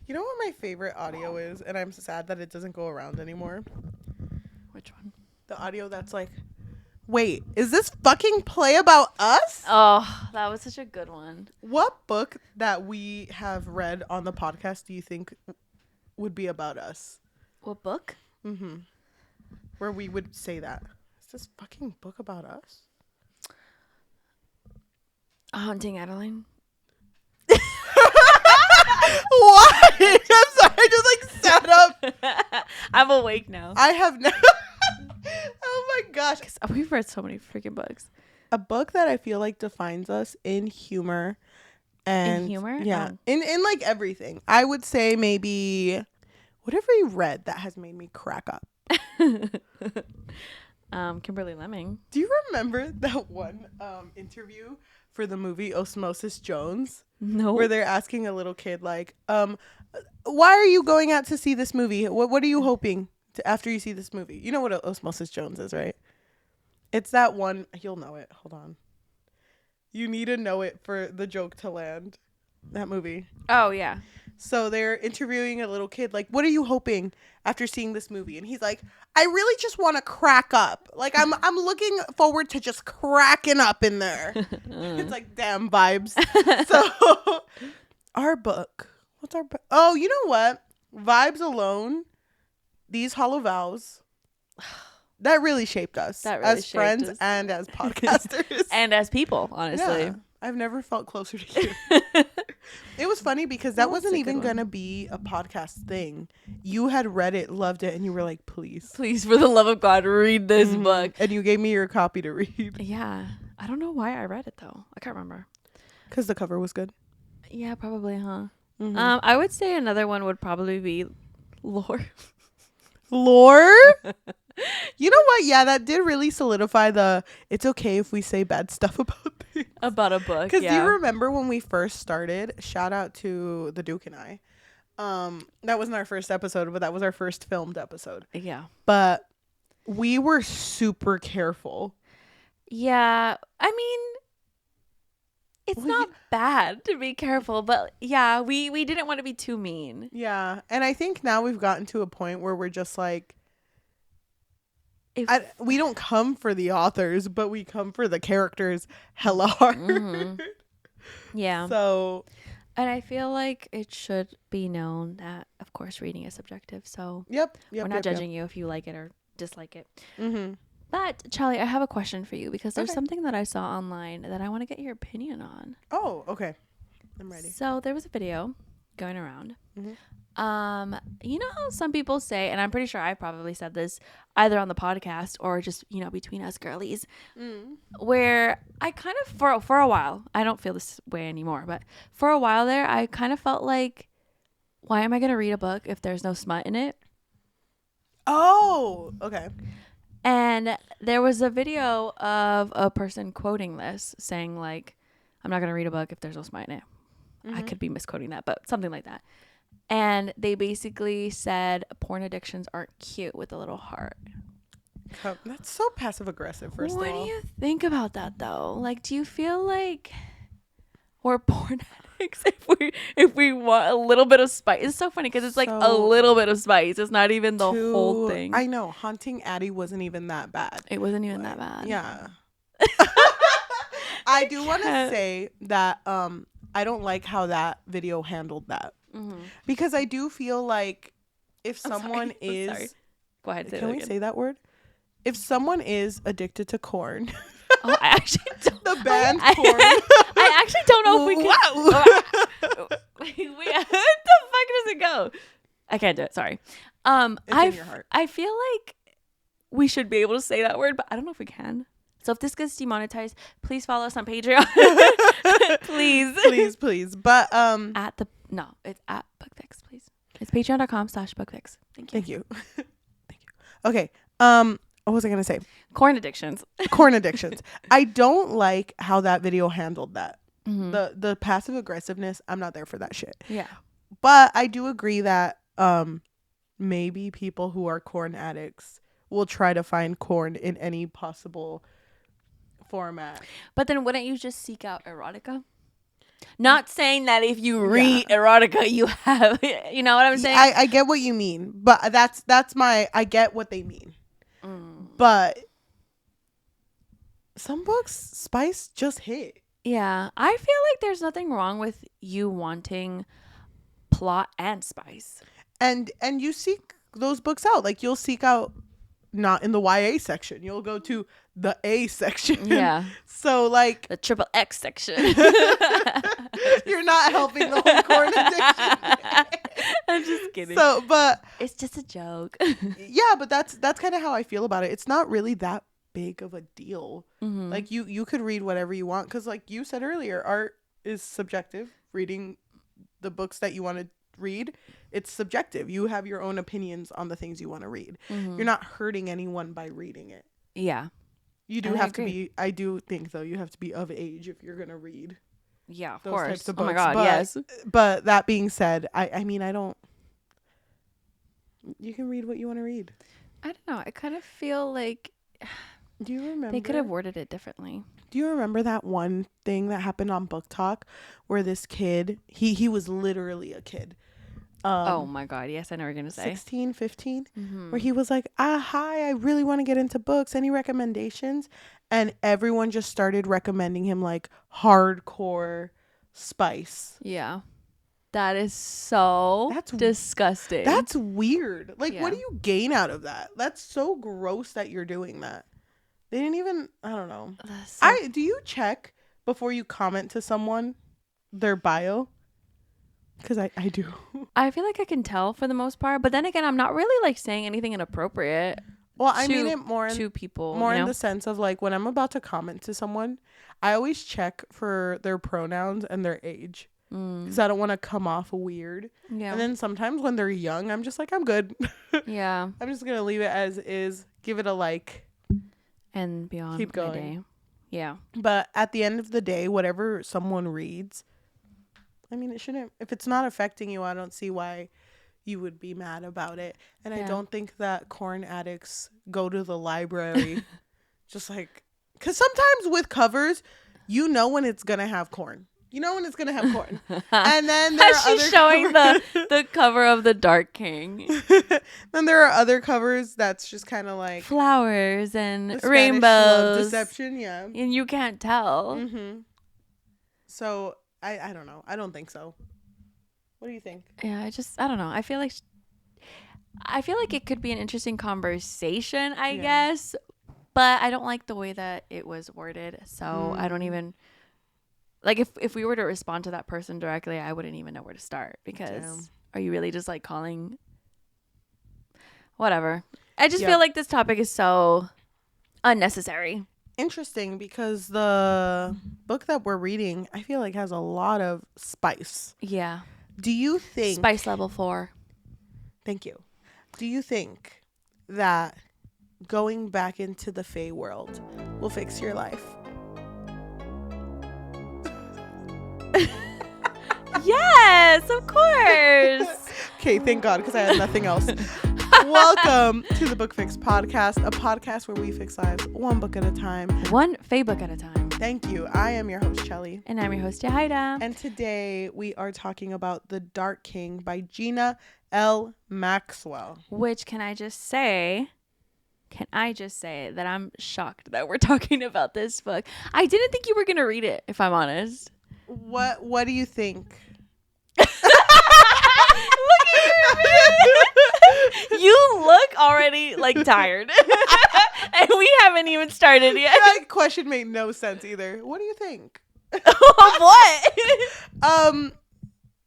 You know what my favorite audio is? And I'm sad that it doesn't go around anymore. Which one? The audio that's like, wait, is this fucking Play About Us? Oh, that was such a good one. What book that we have read on the podcast do you think would be about us? What book? Mm-hmm. Where we would say that. Is this fucking book about us? Haunting Adeline. Why? I'm sorry, I just like sat up. I'm awake now. I have no. Oh my gosh. We've read so many freaking books. A book that I feel like defines us in humor. And in humor? Yeah. In like everything. I would say maybe whatever you read that has made me crack up. Kimberly Lemming. Do you remember that one interview for the movie Osmosis Jones? No. Where they're asking a little kid like, why are you going out to see this movie? What are you hoping to after you see this movie? You know what Osmosis Jones is, right? It's that one. You'll know it. Hold on. You need to know it for the joke to land. That movie. Oh, yeah. So they're interviewing a little kid like, what are you hoping after seeing this movie? And he's like, I really just want to crack up. Like, I'm looking forward to just cracking up in there. It's like, damn vibes. So our book. What's our book? Oh, you know what? Vibes alone. These hollow vows. That really shaped us as friends and as podcasters. And as people, honestly. Yeah, I've never felt closer to you. It was funny because that wasn't even going to be a podcast thing. You had read it, loved it, and you were like, please. Please, for the love of God, read this book. And you gave me your copy to read. Yeah. I don't know why I read it, though. I can't remember. Because the cover was good. Yeah, probably, huh? Mm-hmm. I would say another one would probably be Lore. Lore? You know what? Yeah, that did really solidify it's okay if we say bad stuff about things. About a book, Because do you remember when we first started? Shout out to the Duke and I. That wasn't our first episode, but that was our first filmed episode. Yeah. But we were super careful. Yeah. I mean, it's not bad to be careful, but yeah, we didn't want to be too mean. Yeah. And I think now we've gotten to a point where we're just like, we don't come for the authors, but we come for the characters hella hard. Mm-hmm. Yeah. So. And I feel like it should be known that, of course, reading is subjective. So we're not judging you if you like it or dislike it. Mm-hmm. But, Cheli, I have a question for you because there's something that I saw online that I want to get your opinion on. Oh, okay. I'm ready. So there was a video going around. Mm-hmm. You know how some people say, and I'm pretty sure I probably said this either on the podcast or just, between us girlies, where I kind of, for a while, I don't feel this way anymore, but for a while there, I kind of felt like, why am I going to read a book if there's no smut in it? Oh, okay. And there was a video of a person quoting this, saying like, I'm not going to read a book if there's no smut in it. I could be misquoting that, but something like that. And they basically said porn addictions aren't cute with a little heart. That's so passive aggressive, first of all. What do you think about that, though? Like, do you feel like we're porn addicts if we want a little bit of spice? It's so funny because it's like a little bit of spice. It's not even the whole thing. I know. Haunting Addie wasn't even that bad. It wasn't even that bad. Yeah. I do want to say that I don't like how that video handled that. Mm-hmm. Because I do feel like if someone is... Go ahead. Can we say that word? If someone is addicted to corn... Oh, I actually don't... The band corn. I actually don't know if we can... Wait, what the fuck does it go? I can't do it. Sorry. It's in your heart. I feel like we should be able to say that word, but I don't know if we can. So if this gets demonetized, please follow us on Patreon. Please. But it's at BookFix, please. It's patreon.com/BookFix. Thank you. Okay. What was I gonna say? Corn addictions. I don't like how that video handled that. Mm-hmm. The passive aggressiveness. I'm not there for that shit. Yeah. But I do agree that maybe people who are corn addicts will try to find corn in any possible format. But then wouldn't you just seek out erotica? Not saying that if you read erotica, you have, you know what I'm saying? I get what you mean, but that's my, I get what they mean. But some books, spice just hit. Yeah. I feel like there's nothing wrong with you wanting plot and spice. And you seek those books out. Like, you'll seek out, not in the YA section. You'll go to the A section. Yeah. So, like, The triple X section. you're not helping the whole corn addiction. I'm just kidding. So, but it's just a joke. yeah, but that's kind of how I feel about it. It's not really that big of a deal. Like, you could read whatever you want, because like you said earlier, art is subjective. Reading the books that you want to read, it's subjective. You have your own opinions on the things you want to read. You're not hurting anyone by reading it. Yeah. You do have to be, I do think though, you have to be of age if you're going to read. Yeah, of those course. types of Oh my books. God, But, yes. But that being said, I mean, I don't, you can read what you want to read. I don't know. I kind of feel like Do you remember? they could have worded it differently. Do you remember that one thing that happened on Book Talk where this kid, he was literally a kid. Oh my God. Yes, I know what you're going to say. 16, 15, where he was like, hi, I really want to get into books. Any recommendations? And everyone just started recommending him like hardcore spice. Yeah. That is so disgusting. That's weird. Like, Yeah. what do you gain out of that? That's so gross that you're doing that. They didn't even, I don't know. Do you check before you comment to someone their bio? Because I do. I feel like I can tell for the most part, but then again, I'm not really like saying anything inappropriate. Well, I mean it more to people, more you know? in the sense of like when I'm about to comment to someone, I always check for their pronouns and their age because I don't want to come off weird. Yeah. And then sometimes when they're young, I'm just like, I'm good. Yeah. I'm just gonna leave it as is, give it a like, And beyond. keep my going. day. Yeah. But at the end of the day, whatever someone reads, I mean, it shouldn't, if it's not affecting you, I don't see why you would be mad about it. And I don't think that corn addicts go to the library just like, because sometimes with covers, you know when it's going to have corn. You know when it's going to have corn. And then there are She's showing the cover of the Dark King. Then there are other covers that's just kind of like flowers and the Spanish rainbows. love deception, yeah. And you can't tell. So I don't know. I don't think so. What do you think? Yeah, I don't know. I feel like it could be an interesting conversation, I guess, but I don't like the way that it was worded. So I don't even like if we were to respond to that person directly, I wouldn't even know where to start because are you really just like calling whatever? I just feel like this topic is so unnecessary. Interesting, because the book that we're reading, I feel like has a lot of spice. Yeah. Do you think Spice level 4? Thank you. Do you think that going back into the Fae world will fix your life? Yes, of course. Okay, thank God, because I had nothing else. Welcome to the Book Fix podcast, a podcast where we fix lives one book at a time. One Fae book at a time. Thank you. I am your host, Cheli. And I'm your host, Yajaira. And today we are talking about The Dark King by Gina L. Maxwell. Which, can I just say that I'm shocked that we're talking about this book. I didn't think you were going to read it, if I'm honest. What do you think? You look already like tired. And we haven't even started yet. That question made no sense either. What do you think? What?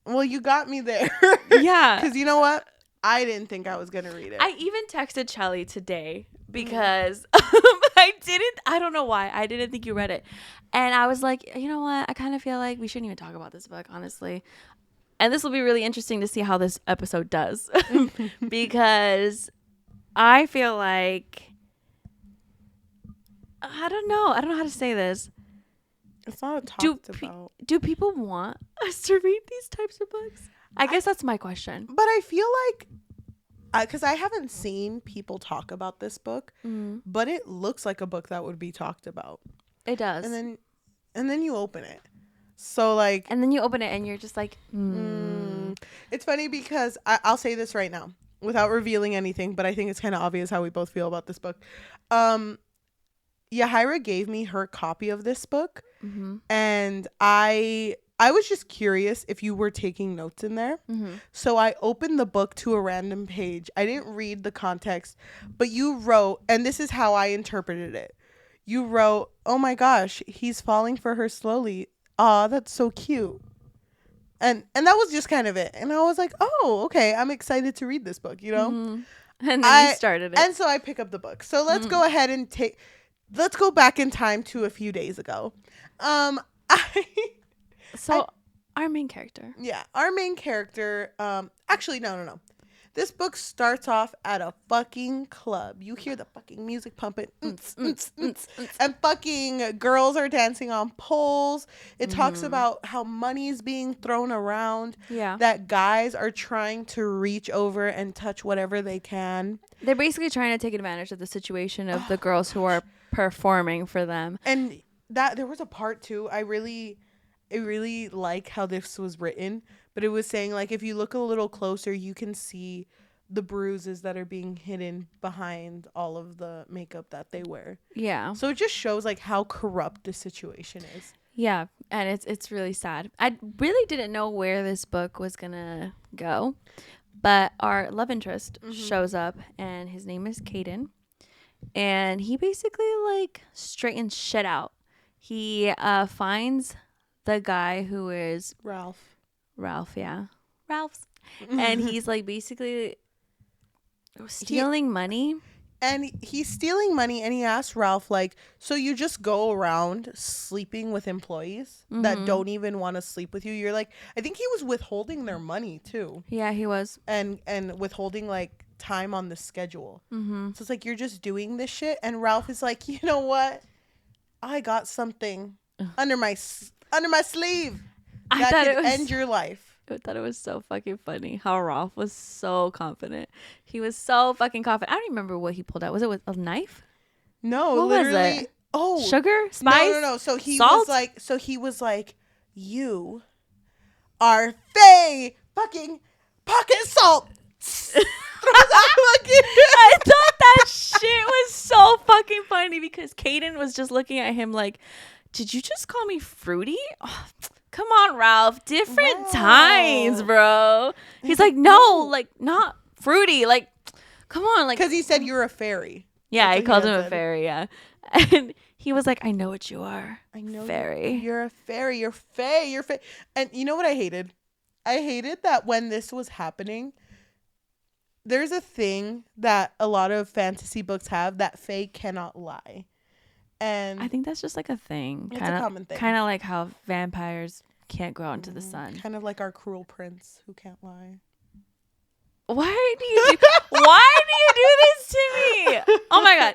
Well, you got me there. Yeah. Because you know what? I didn't think I was going to read it. I even texted Cheli today because I don't know why. I didn't think you read it. And I was like, you know what? I kind of feel like we shouldn't even talk about this book, honestly. And this will be really interesting to see how this episode does. Because I feel like, I don't know how to say this. It's not talked about. Do people want us to read these types of books? I guess that's my question. But I feel like, because I haven't seen people talk about this book, but it looks like a book that would be talked about. It does. And then you open it. So like, And then you open it and you're just like, it's funny because I'll say this right now without revealing anything, but I think it's kind of obvious how we both feel about this book. Yajaira gave me her copy of this book, and I was just curious if you were taking notes in there. So I opened the book to a random page. I didn't read the context, but you wrote, and this is how I interpreted it. You wrote, "Oh my gosh, he's falling for her slowly. Aw, that's so cute." And that was just kind of it. And I was like, "Oh, okay, I'm excited to read this book," you know? And then you started it. And so I pick up the book. So let's go ahead and let's go back in time to a few days ago. Our main character. Yeah, our main character, actually, no. This book starts off at a fucking club. You hear the fucking music pumping, and fucking girls are dancing on poles. It talks about how money's being thrown around. Yeah. That guys are trying to reach over and touch whatever they can. They're basically trying to take advantage of the situation of the girls who are performing for them. And that there was a part too. I really like how this was written, but it was saying like if you look a little closer, you can see the bruises that are being hidden behind all of the makeup that they wear. Yeah. So it just shows like how corrupt the situation is. Yeah, and it's really sad. I really didn't know where this book was gonna go, but our love interest shows up, and his name is Caden, and he basically like straightens shit out. He finds the guy who is Ralph, yeah. Ralph's. And he's like basically stealing money. And he's stealing money, and he asks Ralph, like, so you just go around sleeping with employees that don't even want to sleep with you? You're like, I think he was withholding their money too. Yeah, he was. And withholding like time on the schedule. So it's like, you're just doing this shit. And Ralph is like, you know what? I got something under my sleeve that could end your life. I thought it was so fucking funny how Ralph was so confident. He was so fucking confident. I don't remember what he pulled out. Was it with a knife? No, what literally. Was it? Oh, sugar, spice. No. So he salt? was like, you are Faye fucking pocket salt. I thought that shit was so fucking funny because Caden was just looking at him like, did you just call me fruity? Oh, come on, Ralph. Different times, bro. He's like, no, like not fruity. Like, come on. Like, because he said you're a fairy. Yeah, he called him a fairy. Yeah. And he was like, I know what you are. I know. Fairy. You're a fairy. You're Faye. You're Faye. And you know what I hated? I hated that when this was happening, there's a thing that a lot of fantasy books have that Faye cannot lie. And I think that's just like a thing. It's a common thing. Kind of like how vampires can't go out into the sun. Kind of like our cruel prince who can't lie. Why do you do this to me? Oh my God.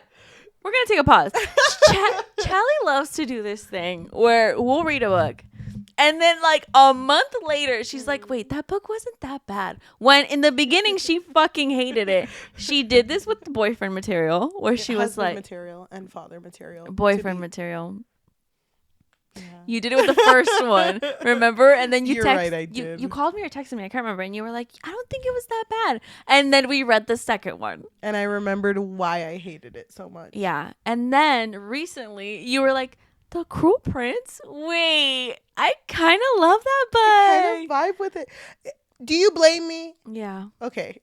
We're going to take a pause. Cheli loves to do this thing where we'll read a book. And then like a month later, she's like, wait, that book wasn't that bad. When in the beginning, she fucking hated it. She did this with the boyfriend material where she was like. Material and father material. Boyfriend material. Yeah. You did it with the first one, remember? And then you you called me or texted me, I can't remember, and you were like, I don't think it was that bad. And then we read the second one. And I remembered why I hated it so much. Yeah. And then recently you were like, The Cruel Prince? Wait, I kind of love that book. I kind of vibe with it. Do you blame me? Yeah. Okay.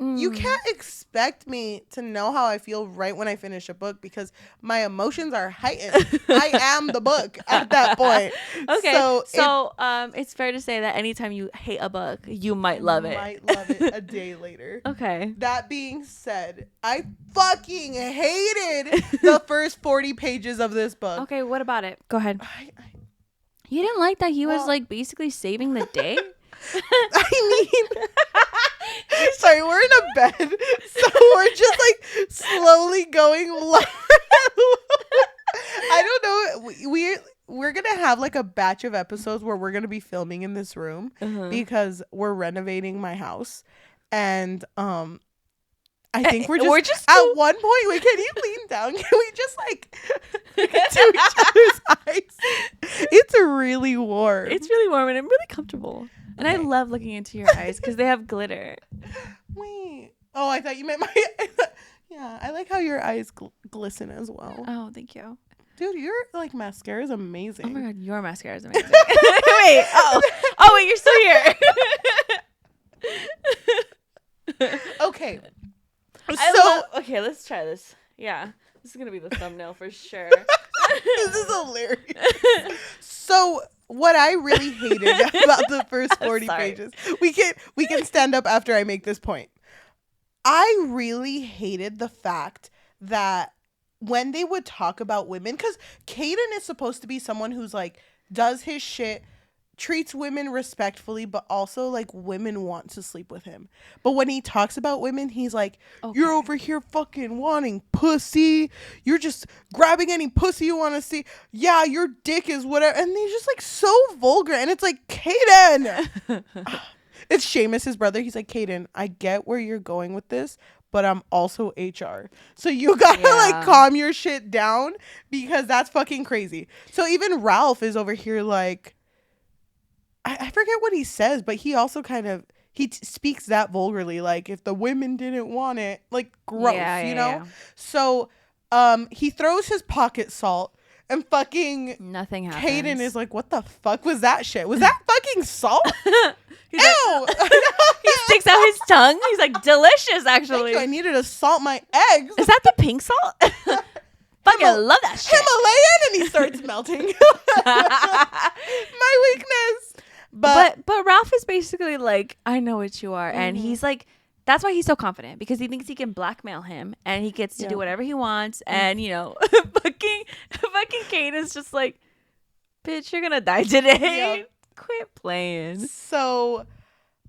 You can't expect me to know how I feel right when I finish a book because my emotions are heightened. I am the book at that point. Okay. So it's fair to say that anytime you hate a book, you might love it. Might love it a day later. Okay. That being said, I fucking hated the first 40 pages of this book. Okay, what about it? Go ahead. You didn't like that he was like basically saving the day? I mean, sorry, we're in a bed, so we're just like slowly going. I don't know. We're gonna have like a batch of episodes where we're gonna be filming in this room because we're renovating my house, and I think we're We're just just at too- one point. Wait, can you lean down? Can we just like look into each other's eyes? It's really warm. It's really warm and I'm really comfortable. And I love looking into your eyes because they have glitter. Wait. Oh, I thought you meant my. Yeah, I like how your eyes glisten as well. Oh, thank you. Dude, your like mascara is amazing. Oh my god, your mascara is amazing. Wait, wait, you're still here. Okay. Okay, let's try this. Yeah, this is gonna be the thumbnail for sure. This is hilarious. So what I really hated about the first 40 pages, we can stand up after I make this point. I really hated the fact that when they would talk about women, because Caden is supposed to be someone who's like does his shit, treats women respectfully, but also like women want to sleep with him. But when he talks about women, he's like, you're over here fucking wanting pussy. You're just grabbing any pussy you want to see. Yeah, your dick is whatever. And he's just like so vulgar. And it's like, Caden. It's Seamus, his brother. He's like, Caden, I get where you're going with this, but I'm also HR. So you gotta like calm your shit down because that's fucking crazy. So even Ralph is over here like, I forget what he says, but he also kind of, speaks that vulgarly. Like if the women didn't want it, like gross, you know? Yeah. So he throws his pocket salt and fucking nothing happens. Caden is like, what the fuck was that shit? Was that fucking salt? Ew! Like, he sticks out his tongue. He's like, delicious, actually. I needed to salt my eggs. Is that the pink salt? Fucking love that shit. Himalayan, and he starts melting. My weakness. But Ralph is basically like, I know what you are. And he's like, that's why he's so confident, because he thinks he can blackmail him and he gets to do whatever he wants. And, you know, fucking Kate is just like, bitch, you're going to die today. Yep. Quit playing. So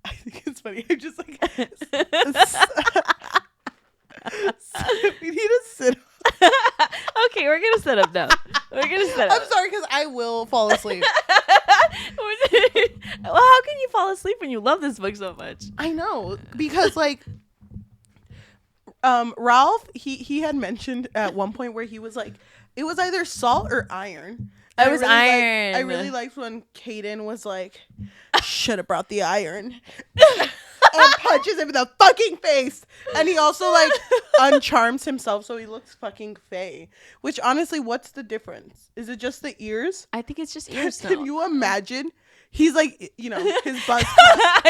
I think it's funny. I'm just like, we need to sit up. Okay, we're going to sit up now. We're going to sit up. I'm sorry, because I will fall asleep. Well, how can you fall asleep when you love this book so much? I know, because like Ralph, he had mentioned at one point where he was like, it was either salt or iron. It was iron. I really liked when Caden was like, should have brought the iron. And punches him in the fucking face. And he also like uncharms himself so he looks fucking fey. Which honestly, what's the difference? Is it just the ears? I think it's just ears. Can you imagine? He's like, you know, his buzz cut.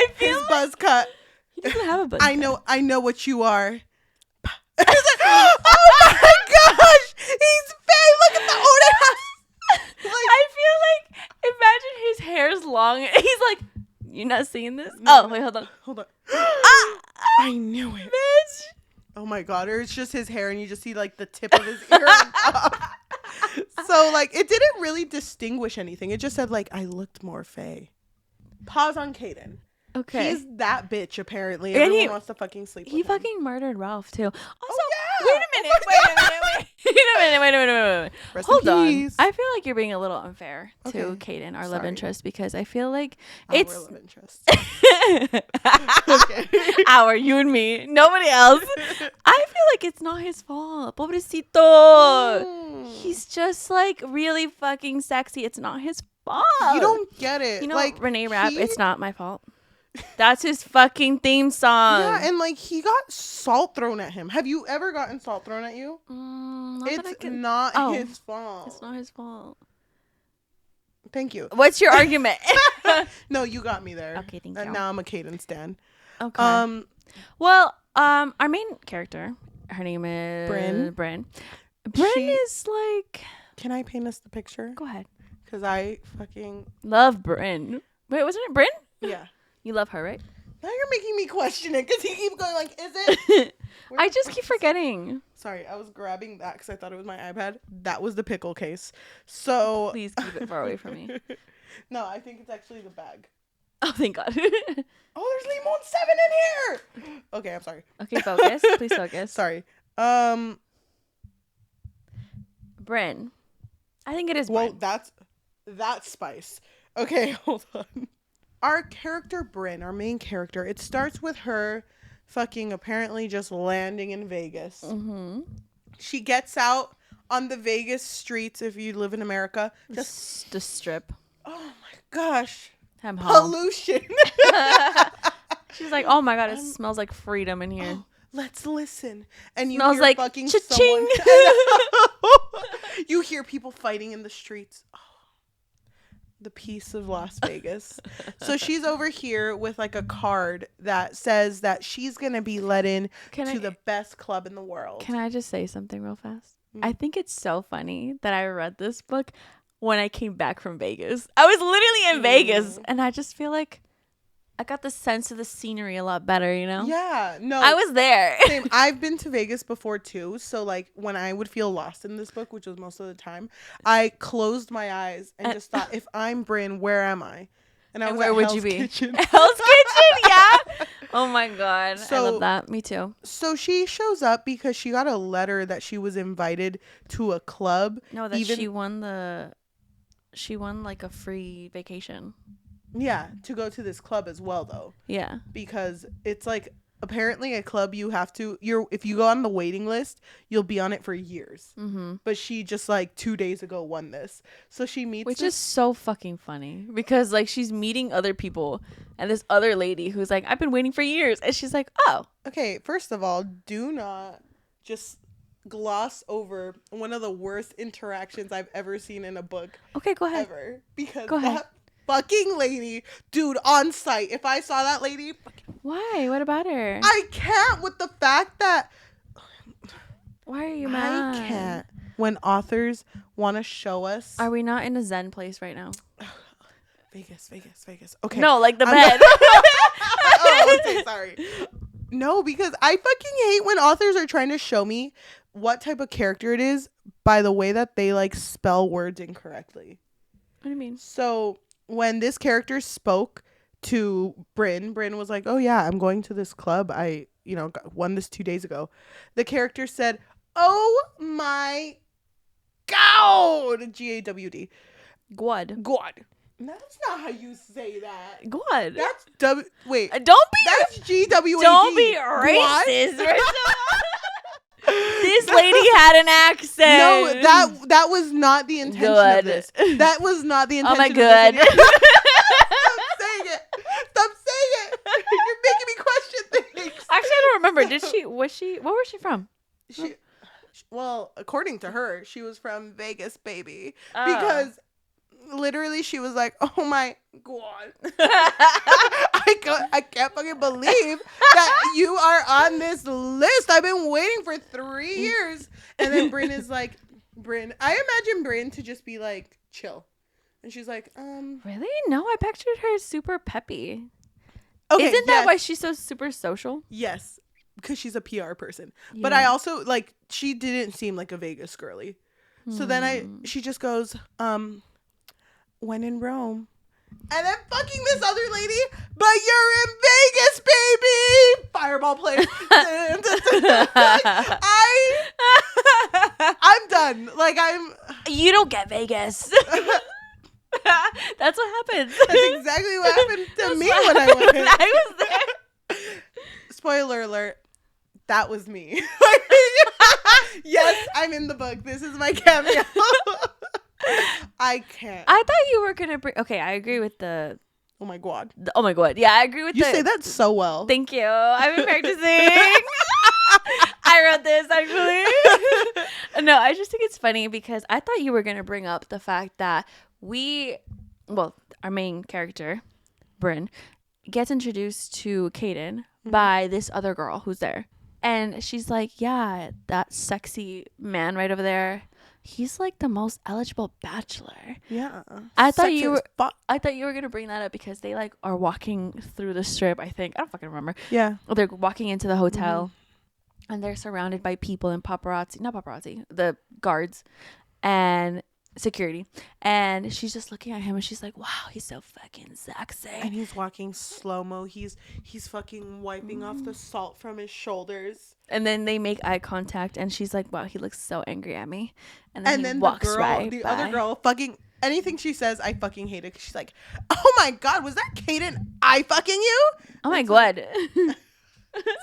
Buzz cut. He doesn't have a buzz cut. I know what you are. Like, oh my gosh! He's fey! Look at the Oda. Like, I feel like, imagine his hair's long. He's like, you're not seeing this? No, wait, hold on. I knew it. Bitch. Oh my god, or it's just his hair and you just see like the tip of his ear. So like it didn't really distinguish anything. It just said like I looked more fey. Pause on Caden. Okay. He's that bitch apparently. And everyone wants to fucking sleep with him. He fucking murdered Ralph too. Also, wait a minute. Wait a minute. Hold on. I feel like you're being a little unfair to Caden, our love interest, because I feel like it's our love interest. Okay. Our, you and me. Nobody else. I feel like it's not his fault. Pobrecito. He's just like really fucking sexy. It's not his fault. You don't get it. You know, like Renee Rapp, it's not my fault. That's his fucking theme song. Yeah, and like he got salt thrown at him. Have you ever gotten salt thrown at you? It's not his fault. It's not his fault. Thank you. What's your argument? No, you got me there. Okay, thank you. And now I'm a Caden stan. Okay. Well, our main character, her name is Bryn. Bryn is like. Can I paint us the picture? Go ahead. Because I fucking love Bryn. Wait, wasn't it Bryn? Yeah. You love her, right? Now you're making me question it because he keeps going like, is it? I just keep forgetting. Sorry, I was grabbing that because I thought it was my iPad. That was the pickle case. So please keep it far away from me. No, I think it's actually the bag. Oh, thank God. Oh, there's Limon 7 in here. Okay, I'm sorry. Okay, focus. Please focus. Sorry. Bryn. I think it is Bryn. Well, that's spice. Okay, hold on. Our character Bryn, our main character, it starts with her fucking apparently just landing in Vegas. Mm-hmm. She gets out on the Vegas streets, if you live in America. Just the strip. Oh my gosh. I'm home. Pollution. She's like, oh my God, it smells like freedom in here. Oh, let's listen. And you Smells hear like fucking cha-ching. someone. You hear people fighting in the streets. Oh, the peace of Las Vegas. So she's over here with like a card that says that she's going to be let in to the best club in the world. Can I just say something real fast? I think it's so funny that I read this book when I came back from Vegas. I was literally in Vegas, and I just feel like I got the sense of the scenery a lot better, you know? Yeah, no. I was there. Same. I've been to Vegas before too. So like when I would feel lost in this book, which was most of the time, I closed my eyes and just thought, if I'm Bryn, where am I? And I was where at would Hell's you be? Kitchen. Hell's Kitchen, yeah. Oh my God. I So- love that. Me too. So she shows up because she got a letter that she was invited to a club. No, that she won like a free vacation. Yeah, to go to this club as well though. Yeah. Because it's like apparently a club if you go on the waiting list, you'll be on it for years. Mm-hmm. But she just like 2 days ago won this. So she meets Which is so fucking funny because like she's meeting other people and this other lady who's like, I've been waiting for years. And she's like, oh. Okay, first of all, do not just gloss over one of the worst interactions I've ever seen in a book. Okay, go ahead. Ever. Because Go ahead. that fucking lady, dude, on site. If I saw that lady, Why? What about her? I can't with the fact that Why are you mad? I can't when authors want to show us. Are we not in a zen place right now? Vegas. Okay. No, like the bed. Oh, okay, sorry. No, because I fucking hate when authors are trying to show me what type of character it is by the way that they like spell words incorrectly. What do you mean? So when this character spoke to Bryn was like, oh yeah, I'm going to this club. I, won this 2 days ago. The character said, oh my God. G-A-W-D. God. God. That's not how you say that. God. That's W. Wait. That's G-W-A-D. Don't be racist. This lady had an accent. No, that was not the intention of this. That was not the intention. Oh my of God. this video. Stop saying it. You're making me question things. Actually, I don't remember. Where was she from? Well, according to her, she was from Vegas, baby. Oh. Because literally she was like, oh my God. I can't fucking believe that you are on this list. I've been waiting for 3 years. And then Bryn is like, I imagine Bryn to just be like, chill. And she's like, Really? No, I pictured her super peppy. Okay, Isn't that why she's so super social? Yes, because she's a PR person. Yeah. But I also, like, she didn't seem like a Vegas girly. So then she just goes, when in Rome. And then fucking this other lady, but you're in Vegas, baby! Fireball player. I'm done. Like, You don't get Vegas. That's what happens. That's exactly what happened to me when I went in. I was there. Spoiler alert. That was me. Yes, I'm in the book. This is my cameo. I can't. I thought you were gonna bring. Okay, I agree with the. Oh my God. Oh my God. Yeah, I agree with You the. say that so well. Thank you. I've been practicing. I wrote this actually. No, I just think it's funny because I thought you were gonna bring up the fact that our main character, Bryn, gets introduced to Kaden by this other girl who's there. And she's like, yeah, that sexy man right over there, he's like the most eligible bachelor. Yeah. I thought you were gonna bring that up because they like are walking through the strip, I think. I don't fucking remember. Yeah. They're walking into the hotel and they're surrounded by people and the guards and security, and she's just looking at him and she's like, wow, he's so fucking sexy, And he's walking slow-mo. He's fucking wiping off the salt from his shoulders. and then they make eye contact and she's like, wow, he looks so angry at me, and then he the walks girl, right the by. other girl, fucking anything she says, I fucking hate it. 'Cause she's like, oh my God, was that Kaden I fucking you? Oh my God.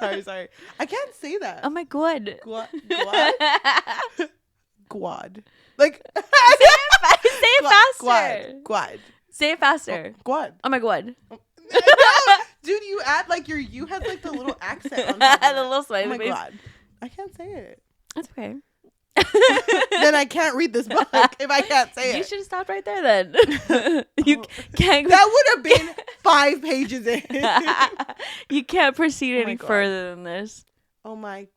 Sorry. I can't say that. Oh my god. Guad? Guad. Like, Say it faster. Guad. Say it faster. Guad. Oh my god. Dude, you add like you have like the little accent on top of The it. little Oh smiley my face. god. I can't say it. That's okay. Then I can't read this book if I can't say You it. should have stopped right there then. You can't. That would have been 5 pages in. You can't proceed Oh my any God. further than this. Oh my.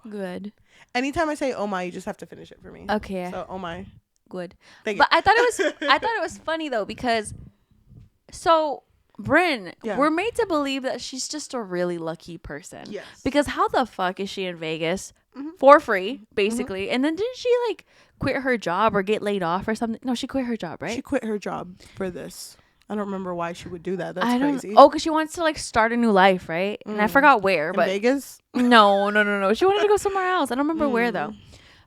Good. Anytime I say oh my, you just have to finish it for me. Okay. So oh my. Good. Thank But you. I thought it was funny though, because so Bryn, Yeah. we're made to believe that she's just a really lucky person. Yes. Because how the fuck is she in Vegas Mhm. for free, basically? And then didn't she like quit her job or get laid off or something? No, she quit her job, right? She quit her job for this. I don't remember why she would do that. That's I don't. crazy. Oh, because she wants to like start a new life, right? And I forgot where, In but Vegas? no. She wanted to go somewhere else. I don't remember where though.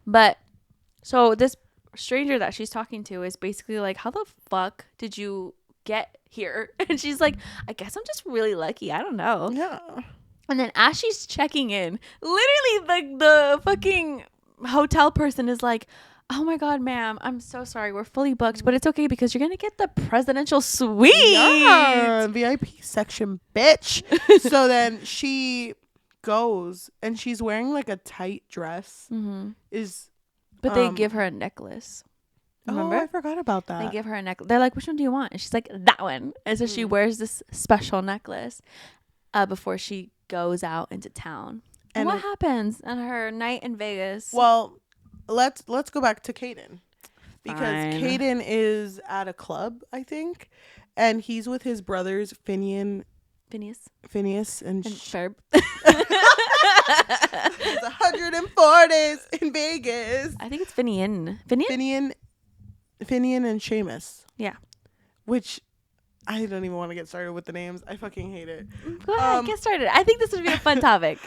But so this stranger that she's talking to is basically like, how the fuck did you get here? And she's like, I guess I'm just really lucky. I don't know. Yeah. And then as she's checking in, literally the fucking hotel person is like, oh my god, ma'am, I'm so sorry, we're fully booked, but it's okay because you're gonna get the presidential suite. Yeah, VIP section, bitch. So then she goes and she's wearing like a tight dress. Mm-hmm. But they give her a necklace. Remember? Oh, I forgot about that. They give her a necklace. They're like, which one do you want? And she's like, that one. And so she wears this special necklace before she goes out into town. And what happens on her night in Vegas? Well, let's go back to Caden. Because Fine. Caden is at a club, I think. And he's with his brothers, Phineas Phineas and and Ferb. It's 104 days in Vegas. I think it's Finian. Finian and Seamus. Yeah. Which I don't even want to get started with the names. I fucking hate it. Go ahead, get started. I think this would be a fun topic.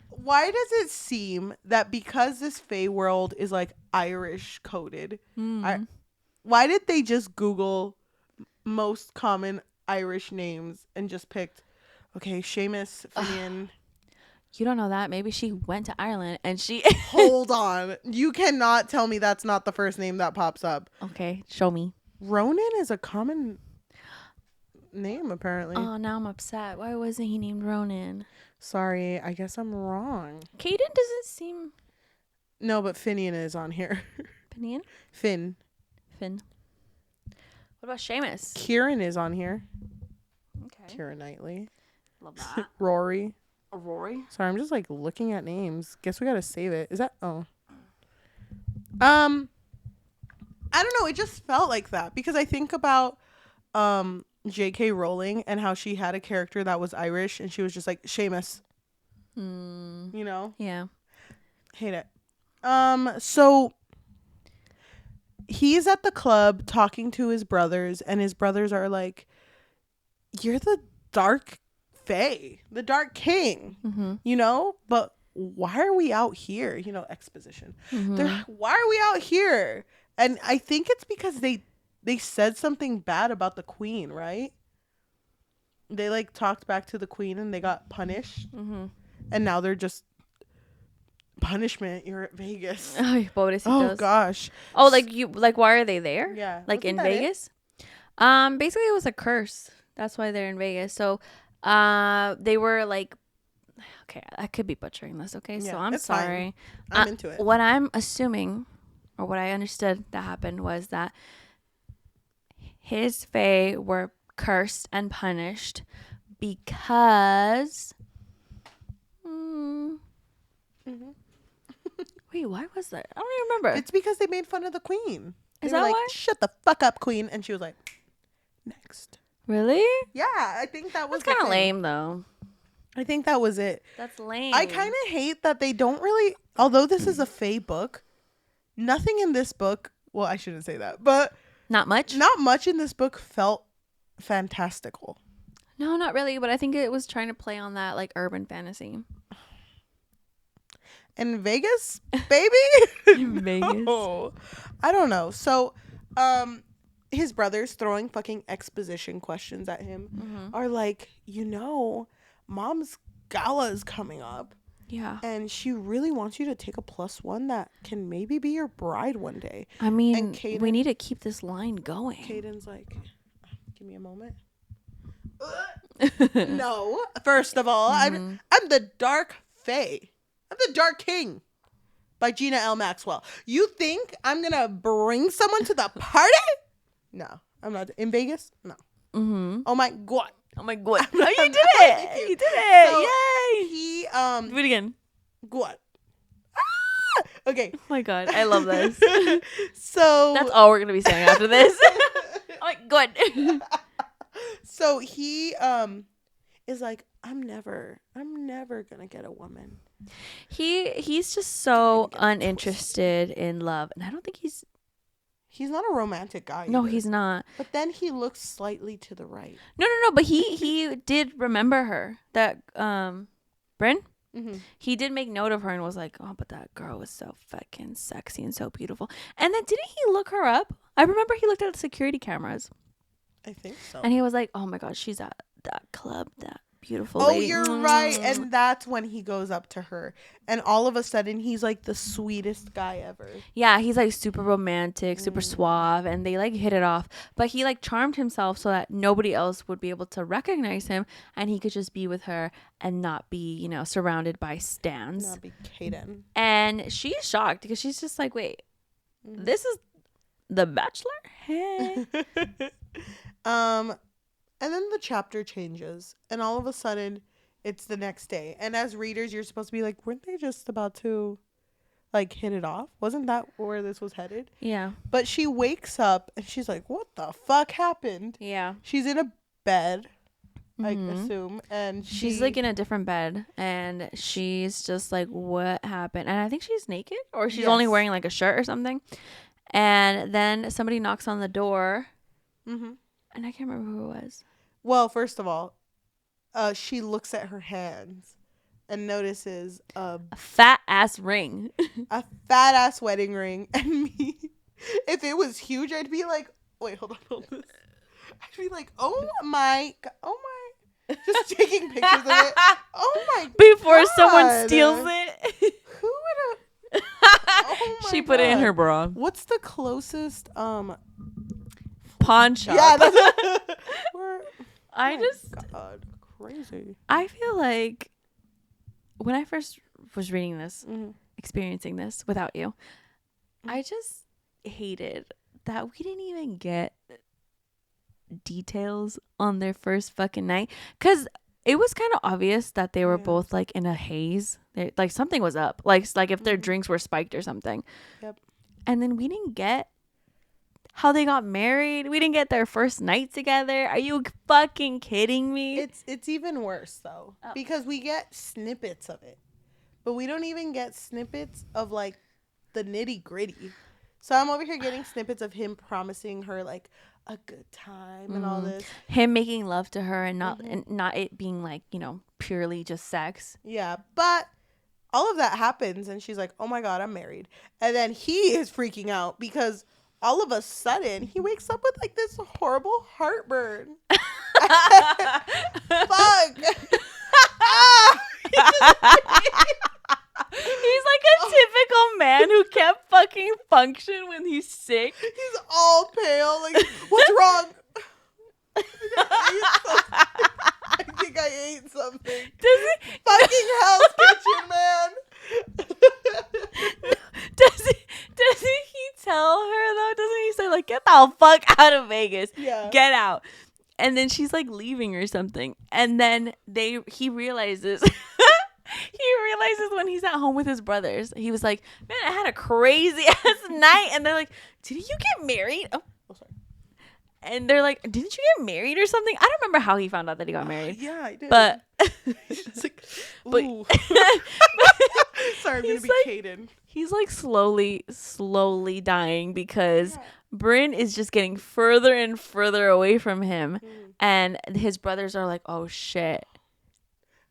Why does it seem that because this Fae world is like Irish coded, why did they just Google most common Irish names and just picked, okay, Seamus, Finian. You don't know that. Maybe she went to Ireland and she... Hold on. You cannot tell me that's not the first name that pops up. Okay, show me. Ronan is a common name, apparently. Oh, now I'm upset. Why wasn't he named Ronan? Sorry, I guess I'm wrong. Caden doesn't seem... No, but Finian is on here. Finian? Finn. What about Seamus? Kieran is on here. Okay. Keira Knightley. Love that. Rory. Rory? Sorry, I'm just like looking at names. Guess we gotta save it. Is that I don't know, it just felt like that because I think about J.K. Rowling and how she had a character that was Irish and she was just like Seamus. You know? Yeah. Hate it. So he's at the club talking to his brothers and his brothers are like, you're the dark fae, the dark king, you know, but why are we out here? You know, exposition. They're why are we out here? And I think it's because they said something bad about the queen, right? They like talked back to the queen and they got punished, and now they're just punishment. You're at Vegas. Oh gosh. Oh, like why are they there? Yeah. Like in Wasn't that Vegas? Basically it was a curse. That's why they're in Vegas. So they were like, okay, I could be butchering this, okay? Yeah, so I'm it's fine. sorry. I'm into it. What I'm assuming, or what I understood that happened, was that his fae were cursed and punished because wait, why was that? I don't even remember. It's because they made fun of the queen. They Is were that like, why? shut the fuck up, queen. And she was like, next. Really? Yeah, I think that was That's kind of the thing. lame though. I think that was it. That's lame. I kind of hate that they don't really, although this is a Fae book, nothing in this book, well, I shouldn't say that, but Not much? not much in this book felt fantastical. No, not really, but I think it was trying to play on that like urban fantasy. In Vegas, baby? In Vegas. No. I don't know. So, his brothers throwing fucking exposition questions at him are like, you know, mom's gala is coming up. Yeah. And she really wants you to take a +1 that can maybe be your bride one day. I mean, and we need to keep this line going. Caden's like, give me a moment. No, first of all, I'm the Dark Fae. I'm the Dark King by Gina L. Maxwell. You think I'm going to bring someone to the party? No, I'm not. In Vegas? No. Mm-hmm. Oh my God. Oh my God. Oh, you did it. You did it. So Yay. He, do it again. What? Ah! Okay. Oh my God. I love this. So. That's all we're going to be saying after this. Oh my God. So he, is like, I'm never gonna get a woman. He's just so uninterested in love. And I don't think he's not a romantic guy. No, either. he's not. But then he looks slightly to the right. No, but he did remember her. That Bryn? Mm-hmm. He did make note of her and was like, oh, but that girl was so fucking sexy and so beautiful. And then didn't he look her up? I remember he looked at the security cameras. I think so. And he was like, oh my God, she's at that club, that beautiful Oh, lady. you're right. And that's when he goes up to her. And all of a sudden, he's like the sweetest guy ever. Yeah, he's like super romantic, super suave, and they like hit it off. But he like charmed himself so that nobody else would be able to recognize him, and he could just be with her and not be, you know, surrounded by stans. Not be Caden. And she's shocked because she's just like, wait, this is The Bachelor? Hey. And then the chapter changes, and all of a sudden, it's the next day. And as readers, you're supposed to be like, weren't they just about to, like, hit it off? Wasn't that where this was headed? Yeah. But she wakes up, and she's like, what the fuck happened? Yeah. She's in a bed, I assume, and she's like in a different bed, and she's just like, what happened? And I think she's naked, or she's only wearing like a shirt or something. And then somebody knocks on the door. Mm-hmm. And I can't remember who it was. Well, first of all, she looks at her hands and notices a fat ass ring. a fat ass wedding ring. And me, if it was huge, I'd be like, wait, hold on. I'd be like, oh my, just taking pictures of it. Oh my Before God. someone steals it. Who would have? Oh my She put it in God. her bra. What's the closest Pawn shop. Yeah, that's God, crazy. I feel like when I first was reading this, experiencing this without you, I just hated that we didn't even get details on their first fucking night, because it was kind of obvious that they were both like in a haze. Like something was up, like if their drinks were spiked or something. Yep. And then we didn't get how they got married. We didn't get their first night together. Are you fucking kidding me? It's even worse though, because we get snippets of it, but we don't even get snippets of like the nitty gritty. So I'm over here getting snippets of him promising her like a good time and all this. Him making love to her and not it being like, you know, purely just sex. Yeah, but all of that happens and she's like, oh my God, I'm married. And then he is freaking out because all of a sudden he wakes up with like this horrible heartburn. Fuck. He's like a typical man who can't fucking function when he's sick. He's all pale. Like, what's wrong? I think I ate something. Does it? Fucking Hell's Kitchen, man. Doesn't he tell her though? Doesn't he say like, get the fuck out of Vegas? Yeah. Get out. And then she's like leaving or something. And then he realizes when he's at home with his brothers, he was like, man, I had a crazy ass night. And they're like, didn't you get married? Oh, sorry. And they're like, didn't you get married or something? I don't remember how he found out that he got married. Yeah, I did. But it's like, but sorry, I'm gonna be like, Caden. He's like slowly dying because Bryn is just getting further and further away from him, and his brothers are like, "Oh shit,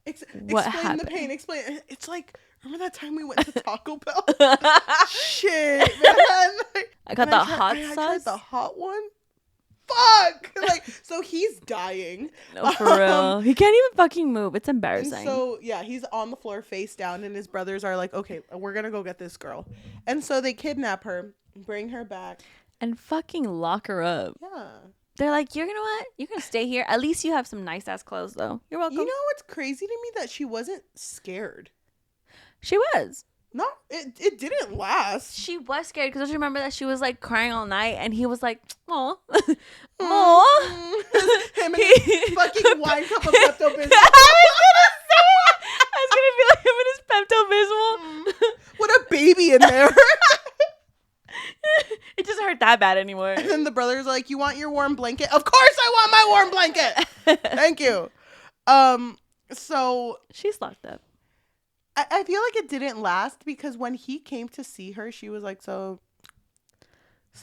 what explain happened?" the pain. Explain. It's like, remember that time we went to Taco Bell? Shit, man. I got the hot I sauce. tried the hot one. fuck? Like, so he's dying. No, for real. He can't even fucking move. It's And embarrassing. so, yeah, he's on the floor face down, and his brothers are like, okay, we're going to go get this girl. And so they kidnap her, bring her back. And fucking lock her up. Yeah. They're like, you're gonna what? You're gonna stay here. At least you have some nice ass clothes, though. You're welcome. You know what's crazy to me? That she wasn't scared. She was. No, it didn't last. She was scared because don't you remember that she was like crying all night and he was like, "Aw, aw." Him and his fucking wine cup of Pepto Bismol. I was gonna be like him and his Pepto Bismol. What a baby in there. It doesn't hurt that bad anymore. And then the brother's like, "You want your warm blanket?" Of course, I want my warm blanket. Thank you. So She's locked up. I feel like it didn't last because when he came to see her, she was like, so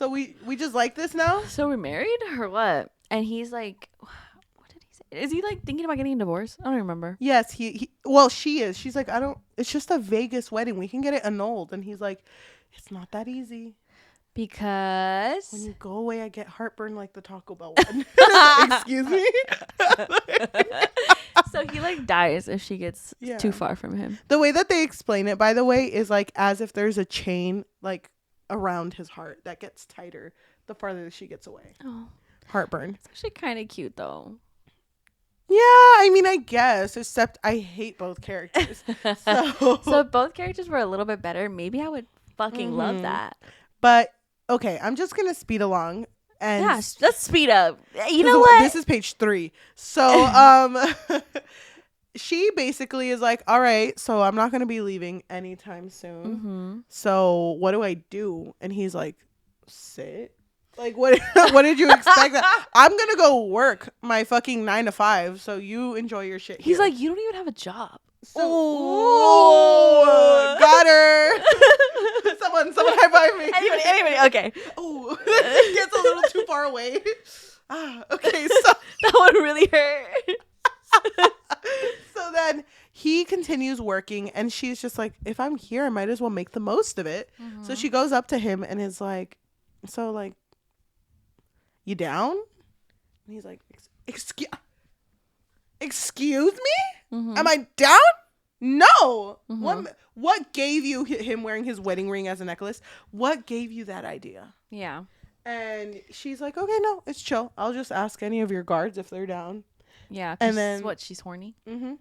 we just like this now? So we're married or what? And he's like, what did he say? Is he like thinking about getting a divorce? I don't remember. Yes, well, she is. She's like, it's just a Vegas wedding. We can get it annulled. And he's like, it's not that easy. Because When you go away, I get heartburn like the Taco Bell one. Excuse me? so he like dies if she gets Yeah. too far from him. The way that they explain it, by the way, is like as if there's a chain like around his heart that gets tighter the farther she gets away. Oh, Heartburn. it's actually kind of cute though. Yeah, I mean, I guess, except I hate both characters. So if both characters were a little bit better, maybe I would fucking love that. But okay, I'm just gonna speed along and Yeah, let's speed up. You know what? This is page 3. So she basically is like, all right, so I'm not gonna be leaving anytime soon. Mm-hmm. So what do I do? And he's like, sit. Like, what? What did you expect? That I'm gonna go work my fucking 9 to 5. So you enjoy your shit. He's here. like, you don't even have a job. So, oh, got her. Someone high five me. Anybody, okay. Oh, gets a little too far away. Okay, so That would really hurt. so then he continues working, and she's just like, if I'm here, I might as well make the most of it. Mm-hmm. So she goes up to him and is like, so like, you down? And he's like, excuse me? Mm-hmm. Am I down? No. Mm-hmm. What gave you him wearing his wedding ring as a necklace? What gave you that idea? Yeah. And she's like, okay, no, it's chill. I'll just ask any of your guards if they're down. Yeah. And then she's horny. Mm-hmm.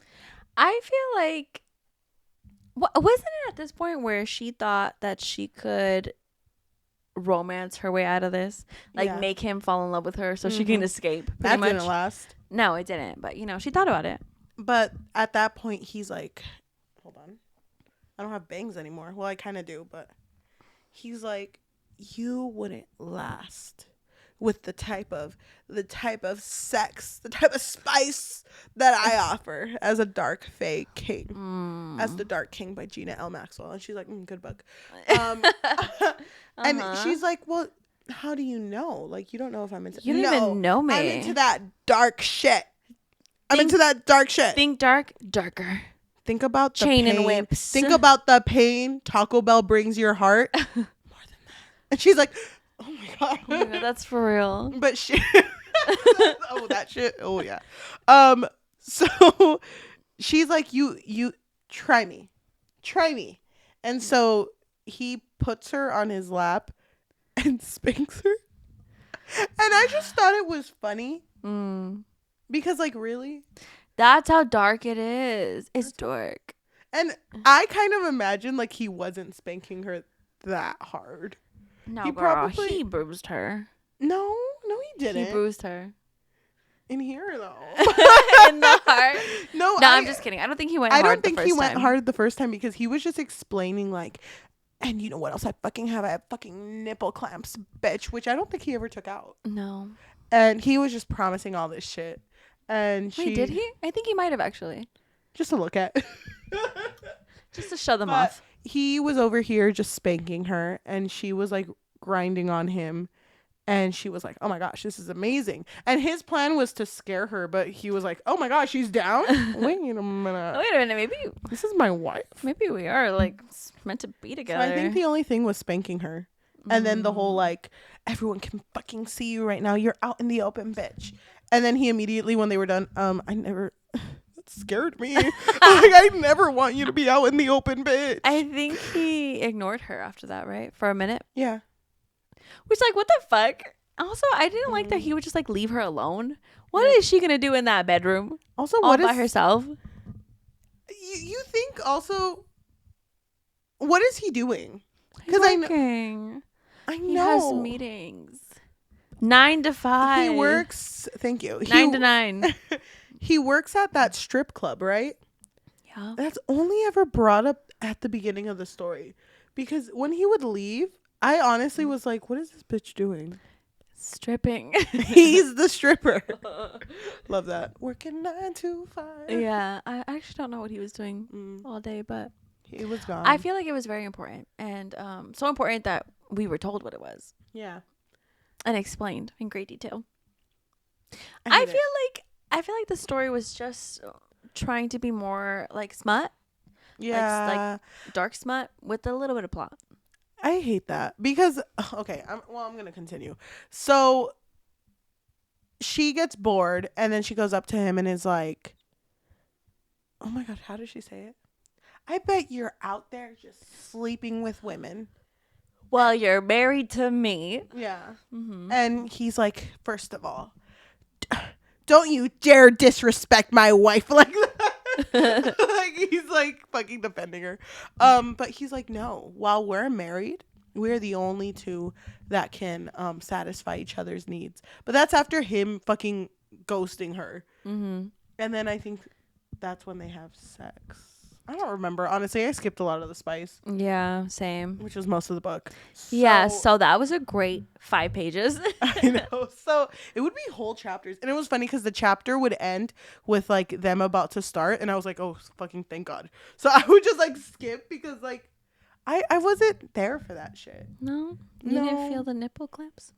I feel like, wasn't it at this point where she thought that she could romance her way out of this, like Yeah. make him fall in love with her so she can escape? That Pretty didn't much. last. No, it didn't. But she thought about it. But at that point, he's like, hold on. I don't have bangs anymore. Well, I kind of do, but he's like, you wouldn't last with the type of sex, the type of spice that I offer as a dark fae king, as the Dark King by Gina L. Maxwell. And she's like, good book. And she's like, well, how do you know? Like, you don't know if I'm into. You don't even know me. I'm into that dark shit. I'm into that dark shit. Think dark, darker. Think about the Chain pain. and whips. Think about the pain Taco Bell brings your heart. More than that. And she's like, oh my god. Oh my God, that's for real. But she oh, that shit. Oh yeah. So she's like, you try me. And so he puts her on his lap and spanks her. And I just thought it was funny. Because like, really? That's how dark it is. It's dark. And I kind of imagine like he wasn't spanking her that hard. No, He girl, probably- he bruised her. No, he didn't. He bruised her. In here though. In the heart. No, I'm just kidding. I don't think he went I hard don't think the he first went time. hard the first time because he was just explaining like, and you know what else I fucking have? I have fucking nipple clamps, bitch, which I don't think he ever took out. No. And he was just promising all this shit. And Wait, did he? I think he might have actually. Just to look at. Just to show them But off. he was over here just spanking her, and she was like grinding on him. And she was like, oh my gosh, this is amazing. And his plan was to scare her, but he was like, oh my gosh, she's down? Wait a minute. Wait a minute, maybe This is my wife? we are like meant to be So together. I think the only thing was spanking her. And then the whole like, everyone can fucking see you right now. You're out in the open, bitch. And then he immediately, when they were done, I never, that scared me. Like, I never want you to be out in the open, bitch. I think he ignored her after that, right? For a minute. Yeah. Which, like, what the fuck? Also, I didn't like that he would just, like, leave her alone. What is she gonna do in that bedroom? Also, all by herself? You think also, what is he doing? Because I know. He has meetings. 9 to 5. He works. Thank you. 9 to 9. He works at that strip club, right? Yeah. That's only ever brought up at the beginning of the story, because when he would leave, I honestly was like, "What is this bitch doing?" Stripping. He's the stripper. Love that. Working 9 to 5. Yeah, I actually don't know what he was doing all day, but he was gone. I feel like it was very important, and so important that we were told what it was. Yeah. And explained in great detail. I feel like the story was just trying to be more like smut. Yeah. Like dark smut with a little bit of plot. I hate that because, okay, I'm going to continue. So she gets bored and then she goes up to him and is like, oh my God, how does she say it? I bet you're out there just sleeping with women. Well, you're married to me. Yeah. Mm-hmm. And he's like, first of all, don't you dare disrespect my wife like that. Like, he's like fucking defending her. But he's like, no, while we're married, we're the only two that can satisfy each other's needs. But that's after him fucking ghosting her. Mm-hmm. And then I think that's when they have sex. I don't remember. Honestly, I skipped a lot of the spice. Yeah, same. Which was most of the book. Yeah, so that was a great 5 pages. I know. So it would be whole chapters. And it was funny because the chapter would end with like them about to start. And I was like, oh, fucking thank God. So I would just like skip because like I wasn't there for that shit. No? You didn't feel the nipple clamps?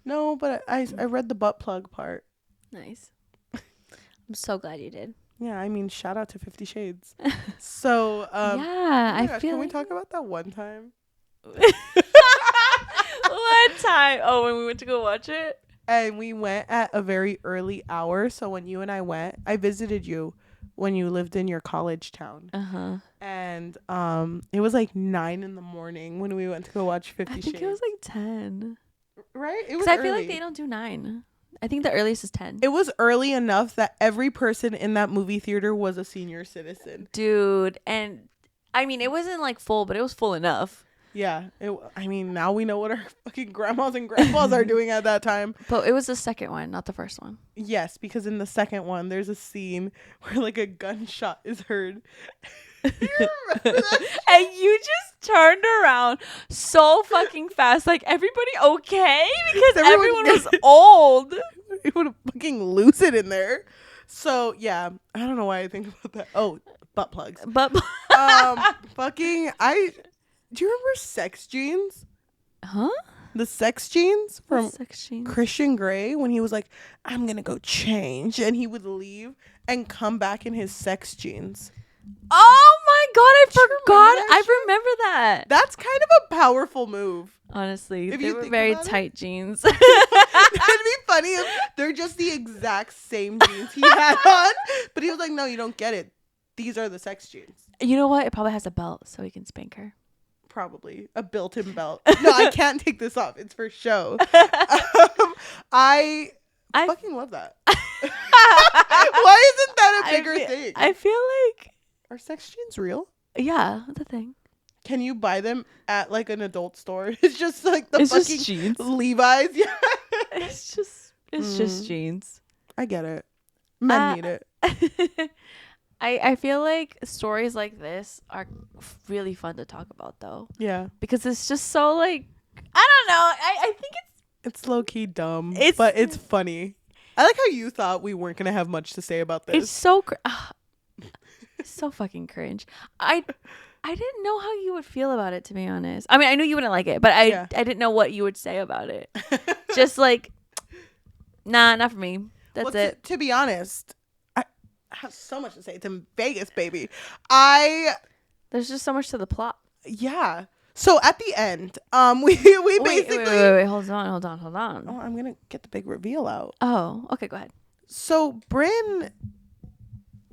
No, but I read the butt plug part. Nice. I'm so glad you did. Yeah, I mean, shout out to 50 Shades. So, yeah, I feel. Can we talk about that one time? What time? Oh, when we went to go watch it? And we went at a very early hour. So when you and I went, I visited you when you lived in your college town. Uh-huh. And it was like 9 a.m. when we went to go watch 50 Shades. I think it was like 10. Right? It was Because I feel like they don't do 9. I think the earliest is 10. It was early enough that every person in that movie theater was a senior citizen. Dude, and I mean, it wasn't like full, but it was full enough. Yeah. I mean, now we know what our fucking grandmas and grandpas are doing at that time. But it was the second one, not the first one. Yes, because in the second one, there's a scene where like a gunshot is heard. You remember that? And you just turned around so fucking fast. Like, everybody okay? Because everyone was old. It would fucking lose it in there. So, yeah. I don't know why I think about that. Oh, butt plugs. Fucking, do you remember Sex Jeans? Huh? The Sex Jeans from Sex Jeans? Christian Grey, when he was like, I'm going to go change. And he would leave and come back in his sex jeans. Oh my God, I forgot. I remember that. That's kind of a powerful move. Honestly, if they were very tight jeans. It'd be funny if they're just the exact same jeans he had on. But he was like, no, you don't get it. These are the sex jeans. You know what? It probably has a belt so he can spank her. Probably. A built-in belt. No, I can't take this off. It's for show. I fucking love that. Why isn't that a bigger thing? I feel like... Are sex jeans real? Yeah, the thing. Can you buy them at like an adult store? It's just like the it's fucking just jeans. Levi's. Yeah. It's just jeans. I get it. Men need it. I feel like stories like this are really fun to talk about though. Yeah. Because it's just so like, I don't know. I think it's low key dumb, but it's funny. I like how you thought we weren't gonna have much to say about this. It's so it's so fucking cringe. I didn't know how you would feel about it, to be honest. I mean, I knew you wouldn't like it, but I didn't know what you would say about it. Just like, nah, not for me. That's it. To be honest, I have so much to say. It's in Vegas, baby. There's just so much to the plot. Yeah. So at the end, we basically. Wait. Hold on. Oh, I'm gonna get the big reveal out. Oh, okay. Go ahead. So Bryn,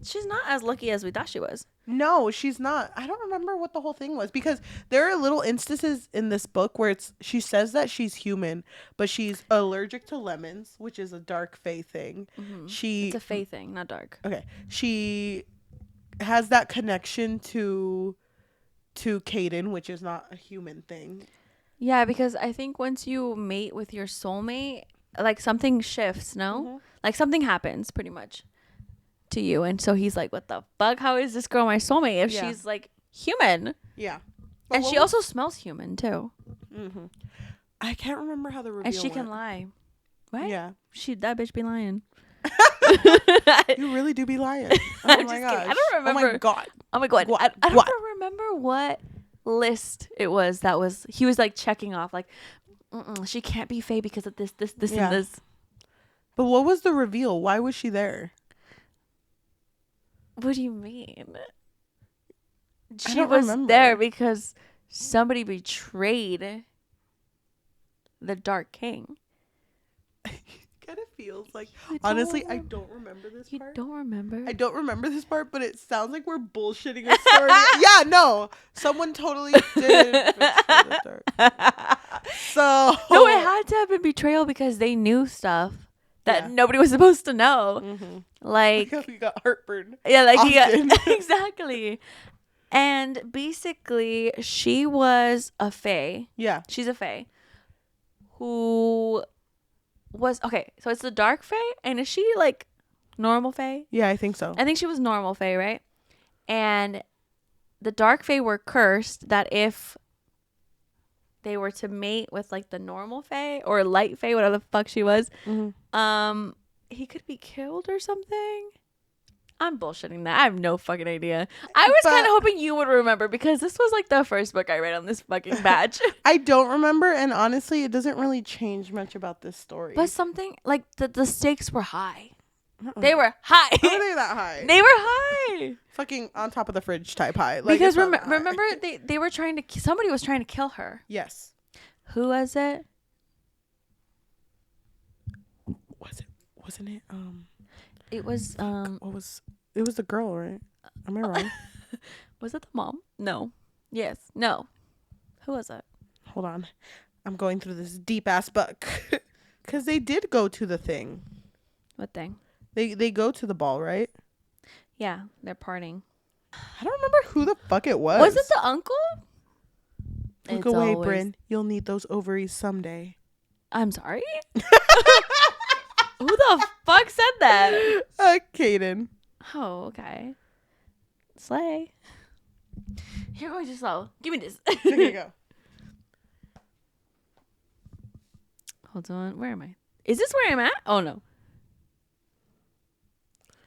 She's not as lucky as we thought she was. no, she's not. I don't remember what the whole thing was because there are little instances in this book where she says that she's human, but she's allergic to lemons, which is a dark fae thing. Mm-hmm. She It's a fae thing, not dark. Okay. She has that connection to Caden, which is not a human thing. Yeah, because I think once you mate with your soulmate, like something shifts, no? Mhm. Like something happens pretty much to you. And so he's like, what the fuck? How is this girl my soulmate if Yeah. she's like human? Yeah. And she also smells human too. Mm-hmm. I can't remember how the reveal And she went. can lie. Right? Yeah. That bitch be lying. You really do be lying. Oh I'm my just gosh. kidding. I don't remember. Oh my god. Oh my god. What? I don't What? remember what list it was that was he was like checking off like she can't be Faye because of this Yeah. and this. But what was the reveal? Why was she What do you mean? She don't was remember. there because somebody betrayed the Dark King. Kind of feels like You honestly don't I remember- don't remember this You part. don't remember? I don't remember this part, but it sounds like we're bullshitting a story. Yeah, no. Someone totally did betray the dark. So No, it had to have been betrayal because they knew stuff that Yeah. nobody was supposed to know. Mm-hmm. Like, we got heartburn. yeah, like often. exactly. And basically, she was a fae. Yeah. She's a fae who was okay. So it's the dark fae, and is she like normal fae? Yeah, I think so. I think she was normal fae, right? And the dark fae were cursed that if they were to mate with like the normal fae or light fae, whatever the fuck she was, Mm-hmm. he could be killed or something. I'm bullshitting that. I have no fucking idea. I was kind of hoping you would remember because this was like the first book I read on this fucking batch. I don't remember, and honestly, it doesn't really change much about this story. But something like the stakes were high. Uh-uh. They were high. How are they that high? They were high. Fucking on top of the fridge type high. Like, Because it's not that high. remember they were trying to somebody was trying to kill her. Yes. Who was it? Wasn't it? It was It was the girl, right? Am I wrong? was it the mom? No. Yes. No. Who was it? Hold on. I'm going through this deep ass book. Cause they did go to the thing. What thing? They go to the ball, right? Yeah, they're partying. I don't remember who the fuck it was. Was it the uncle? Look It's away, always- Bryn. You'll need those ovaries someday. I'm sorry. Who the fuck said that? Caden. Oh, okay. Slay. You're going too slow. Give me this. Here you go. Hold on. Where am I? Is this where I'm at? Oh, no.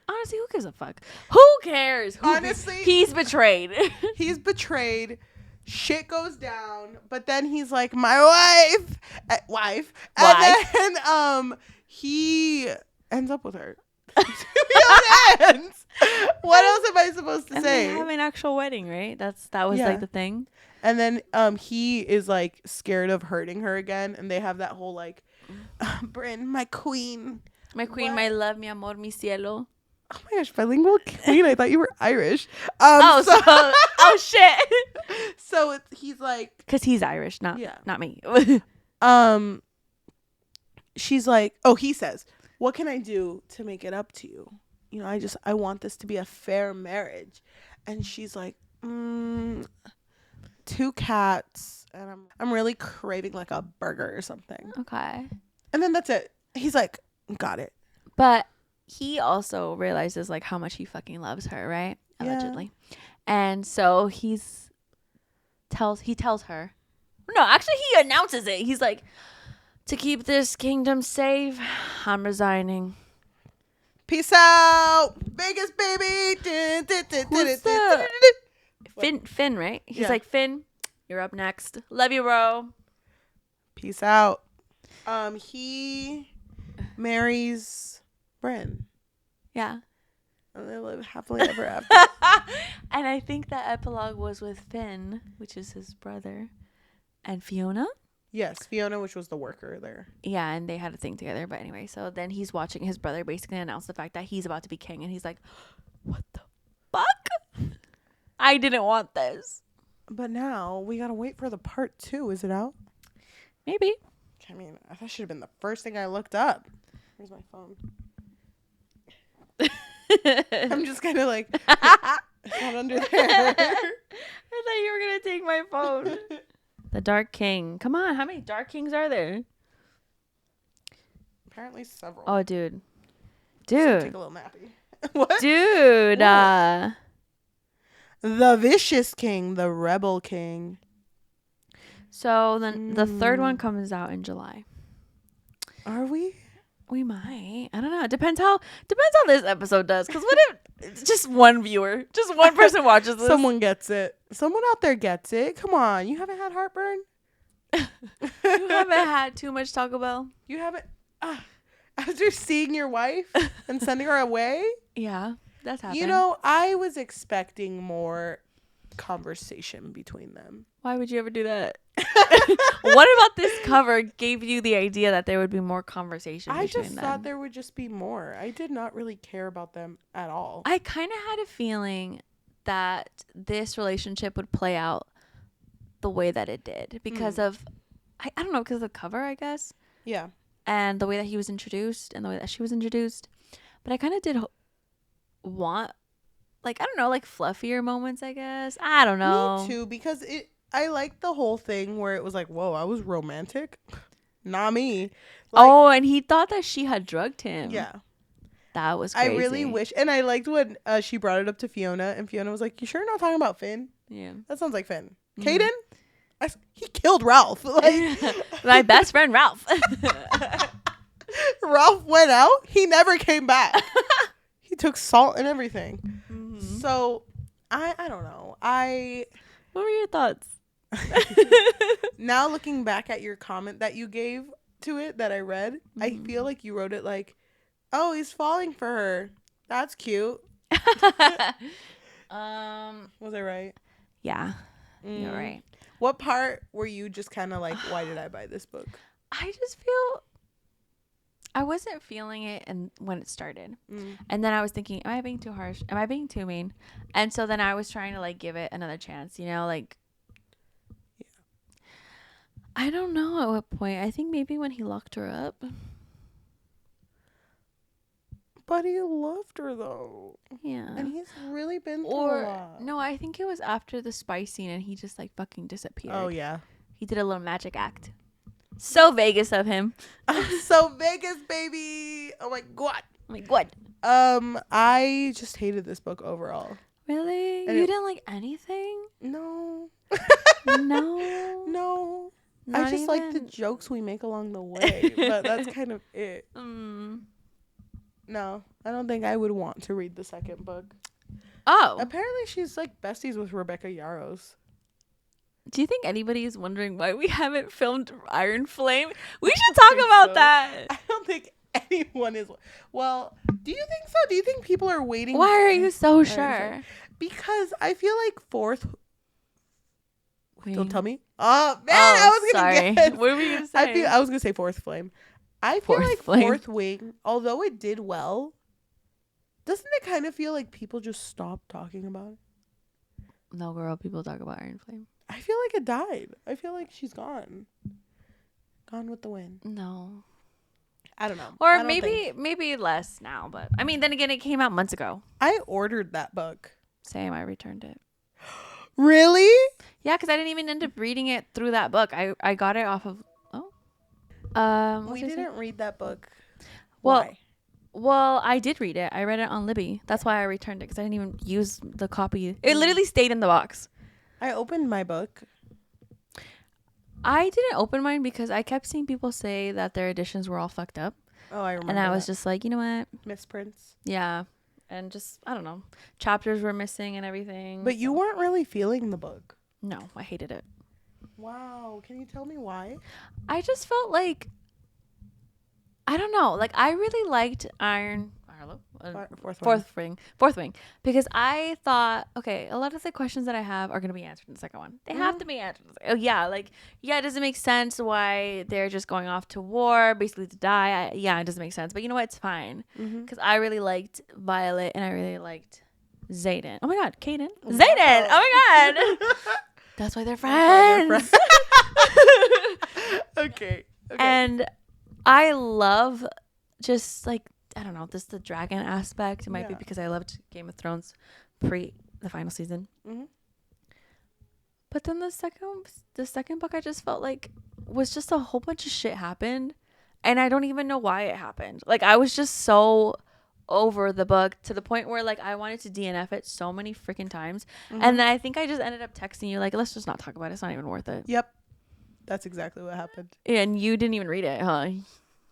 Honestly, who gives a fuck? Who cares? Honestly- he's betrayed. He's betrayed. Shit goes down, but then he's like, my wife, and then he ends up with her. It ends. What else am I supposed to And say? they have an actual wedding, right? That was Yeah. like the thing. And then he is like scared of hurting her again, and they have that whole like, Bryn, my queen. My queen, What? my love, mi amor, mi cielo. Oh my gosh, bilingual queen. I thought you were Irish. Oh shit. So he's like, Because he's Irish, not me. she's like, oh, he says, what can I do to make it up to you? You know, I want this to be a fair marriage. And she's like, 2 cats, and I'm really craving like a burger or something. Okay. And then that's it. He's like, got it. But he also realizes like how much he fucking loves her, right? Yeah. Allegedly. And so he tells her. No, actually he announces it. He's like, to keep this kingdom safe, I'm resigning. Peace out, Vegas, baby. Who's Finn, right? He's Yeah. like, Finn, you're up next. Love you, bro. Peace out. He marries Bryn. Yeah. And they live happily ever after. And I think that epilogue was with Finn, which is his brother. and Fiona. Yes, Fiona, which was the worker there. Yeah, and they had a thing together. But anyway, so then he's watching his brother basically announce the fact that he's about to be king. And he's like, what the fuck? I didn't want this. But now we gotta wait for the part 2. Is it out? Maybe. I mean, that should have been the first thing I looked up. Where's my phone? I'm just kind of like, it's not under there. I thought you were going to take my phone. The Dark King. Come on. How many Dark Kings are there? Apparently several. Oh, dude. So take a little nappy. What? Dude. What? The Vicious King. The Rebel King. So then the third one comes out in July. Are we? We might. I don't know. It depends how this episode does. Because what if it's just one viewer, just one person watches this? Someone gets it. Someone out there gets it. Come on. You haven't had heartburn? You haven't had too much Taco Bell? You haven't? After seeing your wife and sending her away? Yeah, that's happened. You know, I was expecting more conversation between them. Why would you ever do that? What about this cover gave you the idea that there would be more conversation between them? I just thought there would just be more. I did not really care about them at all. I kind of had a feeling that this relationship would play out the way that it did because of, I don't know, because of the cover, I guess. Yeah. And the way that he was introduced and the way that she was introduced. But I kind of did want, like, I don't know, like fluffier moments, I guess. I don't know. Me too, because I liked the whole thing where it was like, whoa, I was romantic. Not me. Like, oh, and he thought that she had drugged him. Yeah. That was crazy. I really wish. And I liked when she brought it up to Fiona. And Fiona was like, you sure you're not talking about Finn? Yeah. That sounds like Finn. Caden? He killed Ralph. Like, my best friend, Ralph. Ralph went out. He never came back. He took salt and everything. Mm-hmm. So, I don't know. What were your thoughts? Now looking back at your comment that you gave to it that I read, I feel like you wrote it like, oh, he's falling for her. That's cute. Was I right? Yeah. You're right. What part were you just kind of like, why did I buy this book? I just feel I wasn't feeling it and when it started. And then I was thinking, am I being too harsh? Am I being too mean? And so then I was trying to like give it another chance, you know, like I don't know at what point. I think maybe when he locked her up. But he loved her though. Yeah. And he's really been through a lot. No, I think it was after the spy scene and he just like fucking disappeared. Oh yeah. He did a little magic act. So Vegas of him. So Vegas, baby. Oh my god. Oh my god. I just hated this book overall. Really? You didn't like anything? No. No. No. Not I just even? like the jokes we make along the way, but that's kind of it. No, I don't think I would want to read the second book. Oh. Apparently she's like besties with Rebecca Yarros. Do you think anybody is wondering why we haven't filmed Iron Flame? We should talk about that. I don't think anyone is. Well, do you think so? Do you think people are waiting? Why are you so sure? Because I feel like fourth. Queen. Don't tell me. Oh man, I was gonna guess. What were you gonna say? I was gonna say fourth flame. I feel like fourth wing, although it did well, doesn't it kind of feel like people just stopped talking about it? No, girl, people talk about Iron Flame. I feel like it died. I feel like she's gone. Gone with the wind. No. I don't know. Or maybe less now, but I mean, then again, it came out months ago. I ordered that book. Same, I returned it. Really? Yeah, because I didn't even end up reading it through that book. I got it off of we didn't read that book. Why? Well, I did read it. I read it on Libby. That's why I returned it, because I didn't even use the copy. It literally stayed in the box. I opened my book. I didn't open mine because I kept seeing people say that their editions were all fucked up. Oh, I remember. And I was just like, you know what? Misprints. Yeah. And just, I don't know. Chapters were missing and everything. But you weren't really feeling the book. No, I hated it. Wow. Can you tell me why? I just felt like, I don't know. Like, I really liked Fourth wing, because I thought, okay, a lot of the questions that I have are going to be answered in the second one. They have to be answered. Oh yeah, like, yeah, it doesn't make sense why they're just going off to war basically to die. Yeah, it doesn't make sense, but you know what, it's fine, because I really liked Violet and I really liked Zayden. Oh my god, Kaden. Zayden. Oh my god. That's why they're friends. Okay. And I love just like, I don't know, just the dragon aspect. It might be because I loved Game of Thrones pre the final season. But then the second book I just felt like was just a whole bunch of shit happened, and I don't even know why it happened. Like, I was just so over the book to the point where like I wanted to DNF it so many freaking times. And then I think I just ended up texting you like, let's just not talk about it. It's not even worth it. Yep. That's exactly what happened. And you didn't even read it, huh?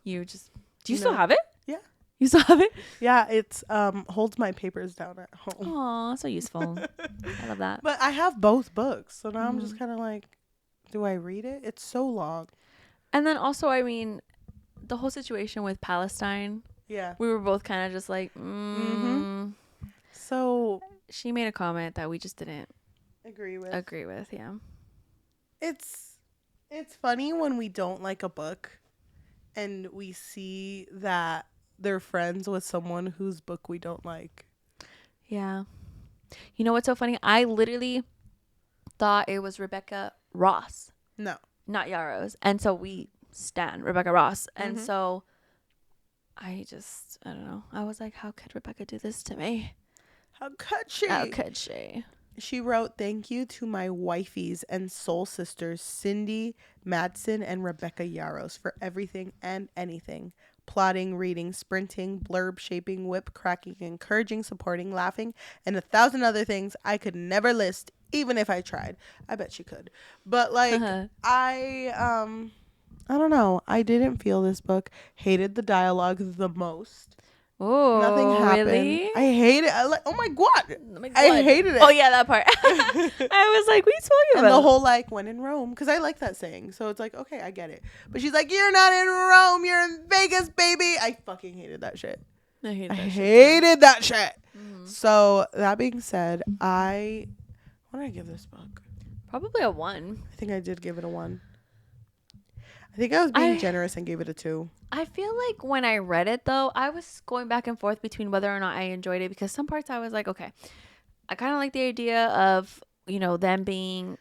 You just, do you still have it? Yeah. You still have it? Yeah, it's holds my papers down at home. Aw, so useful. I love that. But I have both books, so now I'm just kind of like, do I read it? It's so long. And then also, I mean, the whole situation with Palestine. Yeah. We were both kind of just like, So she made a comment that we just didn't agree with. Yeah. It's funny when we don't like a book and we see that they're friends with someone whose book we don't like. Yeah. You know what's so funny? I literally thought it was Rebecca Ross. No. Not Yarrows. And so we stan Rebecca Ross. And so I don't know. I was like, how could Rebecca do this to me? How could she? How could she? She wrote, "Thank you to my wifeys and soul sisters, Cindy Madsen and Rebecca Yarros, for everything and anything. Plotting, reading, sprinting, blurb shaping, whip cracking, encouraging, supporting, laughing, and 1,000 other things I could never list, even if I tried." I bet she could. But like, I don't know. I didn't feel this book. Hated the dialogue the most. Oh, nothing happened. Really? I hate it. Oh my god. I hated it. Oh yeah, that part. I was like, we told you and about the whole like when in Rome, because I like that saying, so it's like, okay, I get it. But she's like, you're not in Rome, you're in Vegas, baby. I fucking hated that shit. I hated that shit. So that being said, what did I give this book? Probably a 1. I think I did give it a 1. I think I was being generous and gave it a 2. I feel like when I read it, though, I was going back and forth between whether or not I enjoyed it, because some parts I was like, okay, I kind of like the idea of, you know, them being,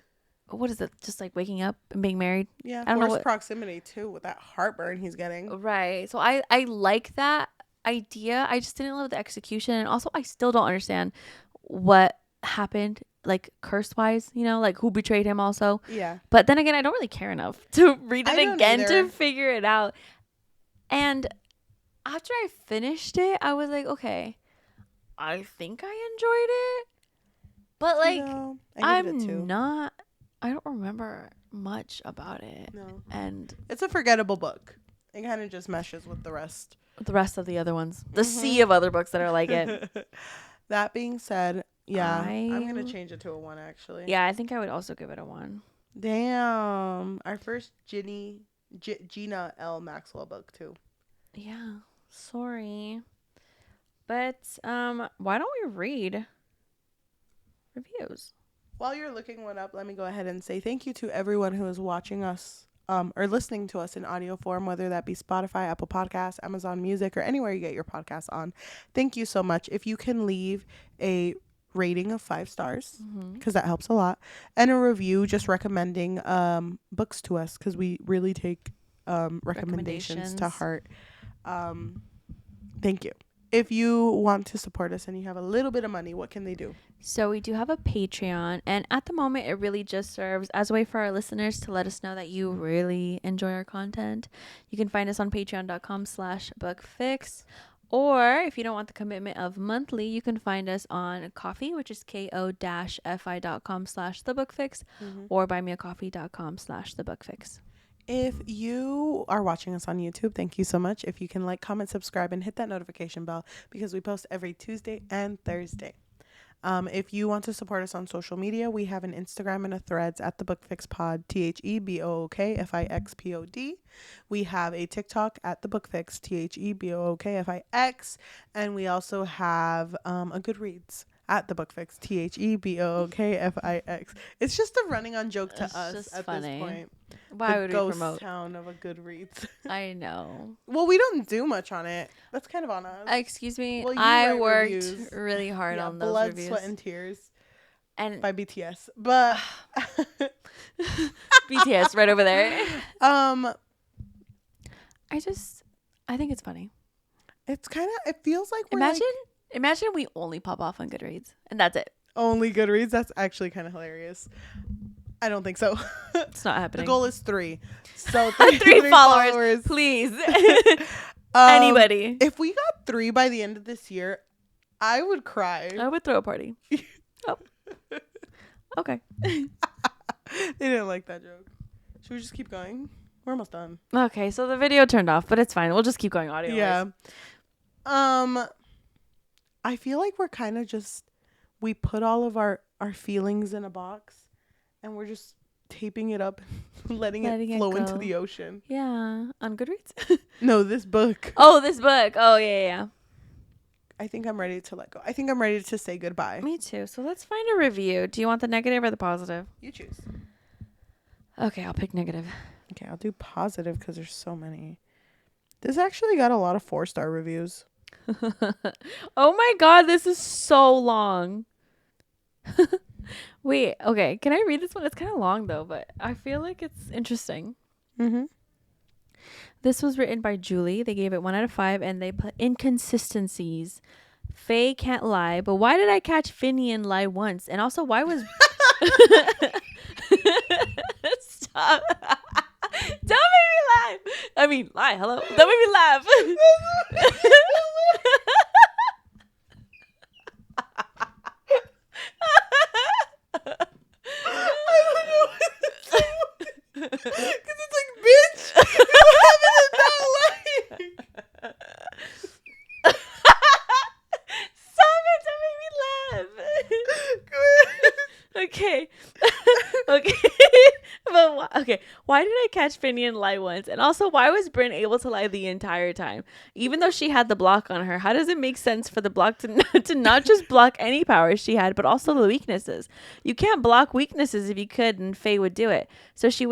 what is it, just like waking up and being married. Yeah, forced proximity too, with that heartburn he's getting. Right. So I like that idea. I just didn't love the execution, and also I still don't understand what happened, like curse wise, you know, like who betrayed him also. Yeah. But then again, I don't really care enough to read it again to figure it out. And after I finished it, I was like, okay, I think I enjoyed it. But like, I don't remember much about it. No. And it's a forgettable book. It kind of just meshes with the rest. The rest of the other ones. The sea of other books that are like it. That being said, yeah, I'm going to change it to a 1 actually. Yeah, I think I would also give it a 1. Damn. Our first Gina L. Maxwell book too. Yeah, sorry. But why don't we read reviews? While you're looking one up, let me go ahead and say thank you to everyone who is watching us or listening to us in audio form, whether that be Spotify, Apple Podcasts, Amazon Music, or anywhere you get your podcasts on. Thank you so much. If you can leave a rating of 5 stars, because that helps a lot, and a review just recommending books to us, because we really take recommendations to heart. Thank you. If you want to support us and you have a little bit of money, what can they do? So we do have a Patreon, and at the moment it really just serves as a way for our listeners to let us know that you really enjoy our content. You can find us on patreon.com/bookfix, or if you don't want the commitment of monthly, you can find us on Ko-fi, which is ko-fi.com/thebookfix, or buymeacoffee.com/thebookfix. If you are watching us on YouTube, thank you so much. If you can like, comment, subscribe, and hit that notification bell, because we post every Tuesday and Thursday. If you want to support us on social media, we have an Instagram and a Threads at the Bookfix Pod, THEBOOKFIXPOD. We have a TikTok at the Bookfix, THEBOOKFIX, and we also have a Goodreads at the Bookfix, THEBOOKFIX. It's just a running on joke to us at this point. Why would we ghost promote? Town of a Goodreads. I know. Well, we don't do much on it. That's kind of on us. Excuse me. Well, you I write worked reviews. really hard on those Blood, reviews. Sweat, and Tears And by BTS. But BTS right over there. I think it's funny. it's kind of, it feels like we're Imagine we only pop off on Goodreads and that's it. only Goodreads. That's actually kind of hilarious. I don't think so. It's not The happening. goal is 3. So three followers, please. Anybody. If we got 3 by the end of this year, I would cry. I would throw a party. Oh. Okay. They didn't like that joke. Should we just keep going? We're almost done. Okay, so the video turned off, but it's fine. We'll just keep going audio. Yeah. I feel like we're kind of just, we put all of our feelings in a box and we're just taping it up and letting it flow into the ocean. Yeah. On Goodreads? No, this book. Oh, this book. Oh, yeah. I think I'm ready to let go. I think I'm ready to say goodbye. Me too. So let's find a review. Do you want the negative or the positive? You choose. Okay, I'll pick negative. Okay, I'll do positive because there's so many. This actually got a lot of 4-star reviews. Oh my god, this is so long. Wait, okay. Can I read this one? It's kind of long though, but I feel like it's interesting. Mm-hmm. This was written by Julie. They gave it 1 out of 5 and they put inconsistencies. Faye can't lie, but why did I catch Finian lie once? And also, why was... Stop. Don't make me laugh. I mean, lie. Hello. Don't make me laugh. Because it's like, bitch, you haven't not lying. Stop it. Don't make me laugh. Okay. Okay. But okay, why did I catch Finian lie once? And also, why was Brynn able to lie the entire time? Even though she had the block on her, how does it make sense for the block to not just block any powers she had, but also the weaknesses? You can't block weaknesses. If you could, and Faye would do it. So she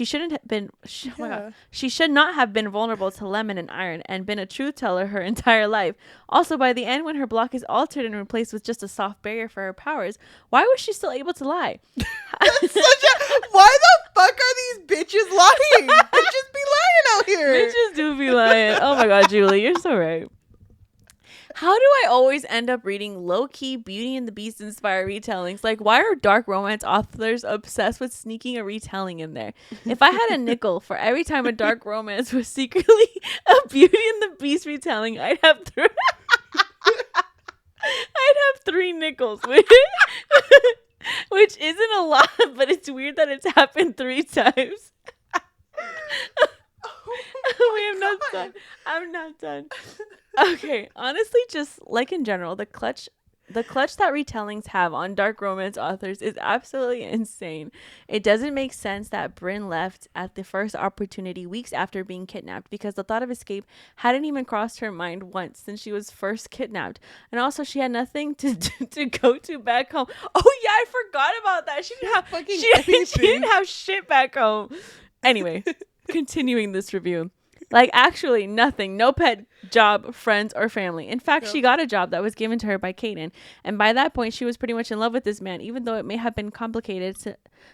shouldn't have been, oh my God. She should not have been vulnerable to Lemon and Iron and been a truth teller her entire life. Also, by the end, when her block is altered and replaced with just a soft barrier for her powers, why was she still able to lie? Why the fuck are these bitches lying? Bitches be lying out here. Bitches do be lying. Oh my god, Julie, you're so right. How do I always end up reading low-key Beauty and the Beast inspired retellings? Like, why are dark romance authors obsessed with sneaking a retelling in there? If I had a nickel for every time a dark romance was secretly a Beauty and the Beast retelling, I'd have 3 nickels. Which isn't a lot, but it's weird that it's happened 3 times. I'm not done. Okay, honestly, just like in general, the clutch that retellings have on dark romance authors is absolutely insane. It doesn't make sense that Brynn left at the first opportunity weeks after being kidnapped, because the thought of escape hadn't even crossed her mind once since she was first kidnapped. And also, she had nothing to go to back home. Oh yeah, I forgot about that. She didn't have shit back home. Anyway, continuing this review. Like, actually nothing. No pet, job, friends, or family. In fact, she got a job that was given to her by Kaden. And by that point, she was pretty much in love with this man, even though it may have been complicated.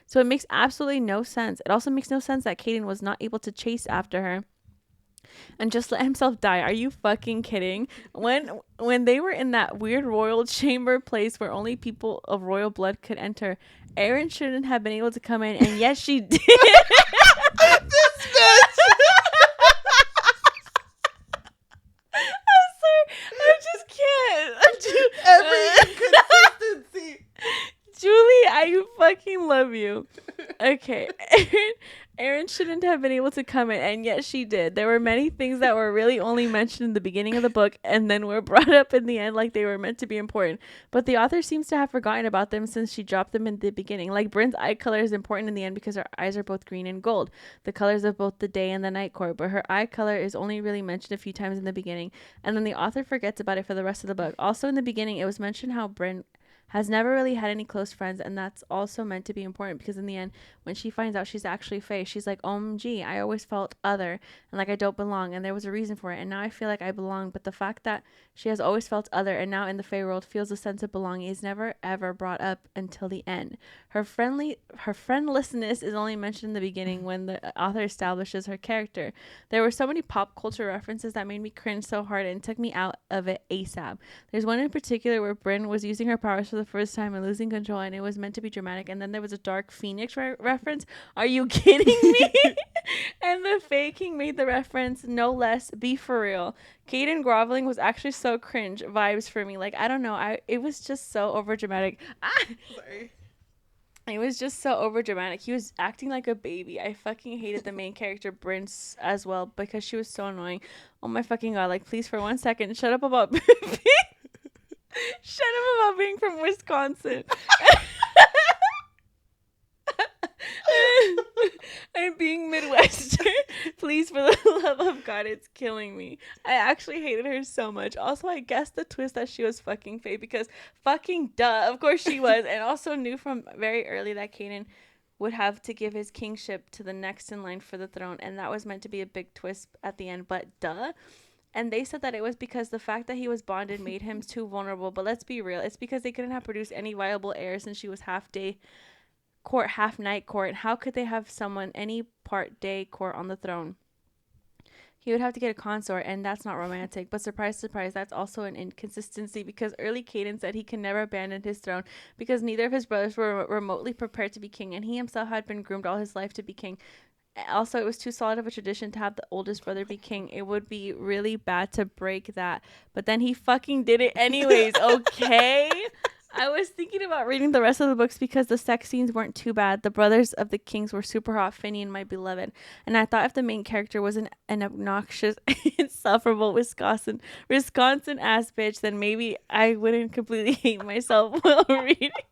So it makes absolutely no sense. It also makes no sense that Kaden was not able to chase after her and just let himself die. Are you fucking kidding? When they were in that weird royal chamber place where only people of royal blood could enter, Erin shouldn't have been able to come in, and yet she did. This bitch. I just can't. Every inconsistency. Julie, I fucking love you. Okay. Erin shouldn't have been able to come in, and yet she did. There were many things that were really only mentioned in the beginning of the book and then were brought up in the end like they were meant to be important. But the author seems to have forgotten about them since she dropped them in the beginning. Like Bryn's eye color is important in the end because her eyes are both green and gold, the colors of both the day and the night court. But her eye color is only really mentioned a few times in the beginning, and then the author forgets about it for the rest of the book. Also in the beginning, it was mentioned how Bryn has never really had any close friends, and that's also meant to be important because in the end, when she finds out she's actually Faye, she's like, OMG, I always felt other and like I don't belong, and there was a reason for it, and now I feel like I belong. But the fact that she has always felt other and now in the Fae world feels a sense of belonging is never ever brought up until the end. Her friendlessness is only mentioned in the beginning when the author establishes her character. There were so many pop culture references that made me cringe so hard and took me out of it ASAP. There's one in particular where Bryn was using her powers for the first time and losing control, and it was meant to be dramatic, and then there was a dark phoenix reference. Are you kidding me? And the Fae King made the reference, no less. Be for real. Caden groveling was actually so cringe vibes for me. Like, I don't know, it was just so over dramatic. Sorry. It was just so over dramatic. He was acting like a baby. I fucking hated the main character Bryn as well because she was so annoying. Oh my fucking god! Like, please for 1 second, shut up about shut up about being from Wisconsin. And being Midwestern. Please, for the love of God, it's killing me. I actually hated her so much. Also, I guessed the twist that she was fucking Faye because fucking duh, of course she was. And also knew from very early that Kanan would have to give his kingship to the next in line for the throne. And that was meant to be a big twist at the end, but duh. And they said that it was because the fact that he was bonded made him too vulnerable. But let's be real. It's because they couldn't have produced any viable heir since she was half day court, half night court. How could they have someone any part day court on the throne? He would have to get a consort, and that's not romantic. But surprise, surprise, that's also an inconsistency because early Caden said he can never abandon his throne because neither of his brothers were remotely prepared to be king, and he himself had been groomed all his life to be king. Also, it was too solid of a tradition to have the oldest brother be king. It would be really bad to break that. But then he fucking did it anyways, okay? I was thinking about reading the rest of the books because the sex scenes weren't too bad. The brothers of the kings were super hot, Finney and my beloved. And I thought if the main character was an obnoxious, insufferable Wisconsin ass bitch, then maybe I wouldn't completely hate myself while reading it.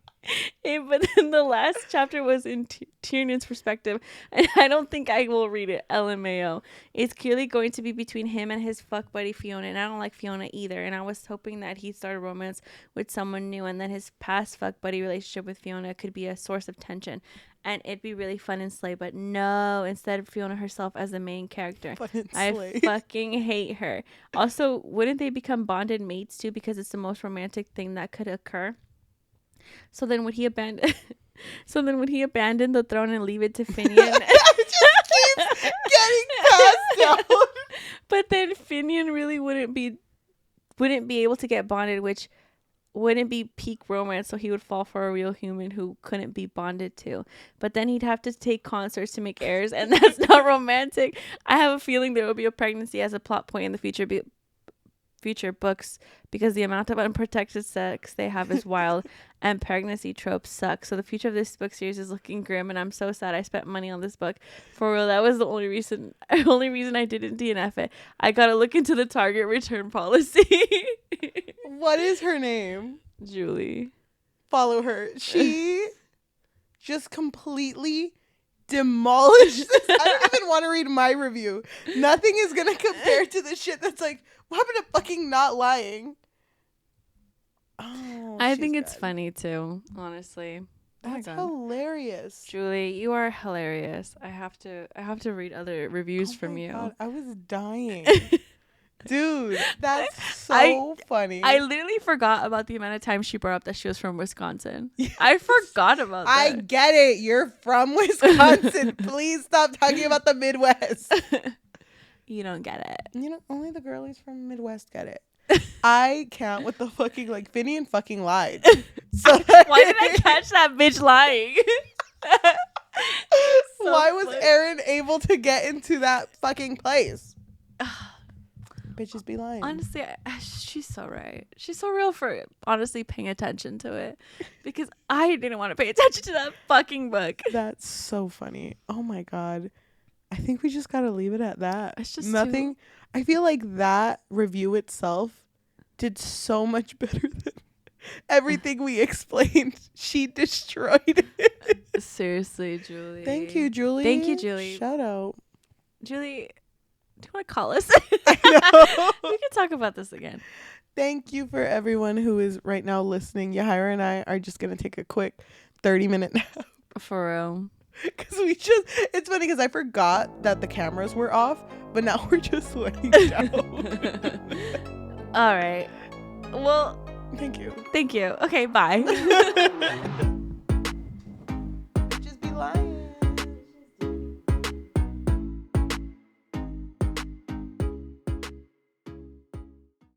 But then the last chapter was in Tiernan's perspective, and I don't think I will read it. LMAO. It's clearly going to be between him and his fuck buddy Fiona, and I don't like Fiona either. And I was hoping that he'd start a romance with someone new, and then his past fuck buddy relationship with Fiona could be a source of tension, and it'd be really fun and slay. But no, instead Fiona herself as the main character. I fucking hate her. Also, wouldn't they become bonded mates too because it's the most romantic thing that could occur? So then would he abandon the throne and leave it to Finian? It just keeps getting passed down. But then Finian really wouldn't be able to get bonded, which wouldn't be peak romance, so he would fall for a real human who couldn't be bonded to. But then he'd have to take consorts to make heirs, and that's not romantic. I have a feeling there will be a pregnancy as a plot point in the future books because the amount of unprotected sex they have is wild and pregnancy tropes suck. So the future of this book series is looking grim, and I'm so sad I spent money on this book. For real, that was the only reason I didn't DNF it. I gotta look into the Target return policy. What is her name? Julie. Follow her. She just completely demolished this. I don't even want to read my review. Nothing is gonna compare to the shit that's like, what happened to fucking not lying? Oh, I think it's funny too, honestly. That's hilarious. Julie, you are hilarious. I have to read other reviews from you. God, I was dying. Dude, that's so funny. I literally forgot about the amount of time she brought up that she was from Wisconsin. Yes. I forgot about that. I get it. You're from Wisconsin. Please stop talking about the Midwest. You don't get it. You know, only the girlies from Midwest get it. I can't with the fucking, like, Finian fucking lied. So why did I catch that bitch lying? So why was Aaron able to get into that fucking place? Bitches be lying. Honestly, She's so right. She's so real for honestly paying attention to it, because I didn't want to pay attention to that fucking book. That's so funny. Oh my God. I think we just got to leave it at that. It's just nothing. I feel like that review itself did so much better than everything we explained. She destroyed it. Seriously, Julie. Thank you, Julie. Thank you, Julie. Shout out. Julie, do you want to call us? I know. We can talk about this again. Thank you for everyone who is right now listening. Yajaira and I are just going to take a quick 30-minute nap. For real. Because it's funny because I forgot that the cameras were off, but now we're just laying down. All right. Well, Thank you. thank you. Okay, bye.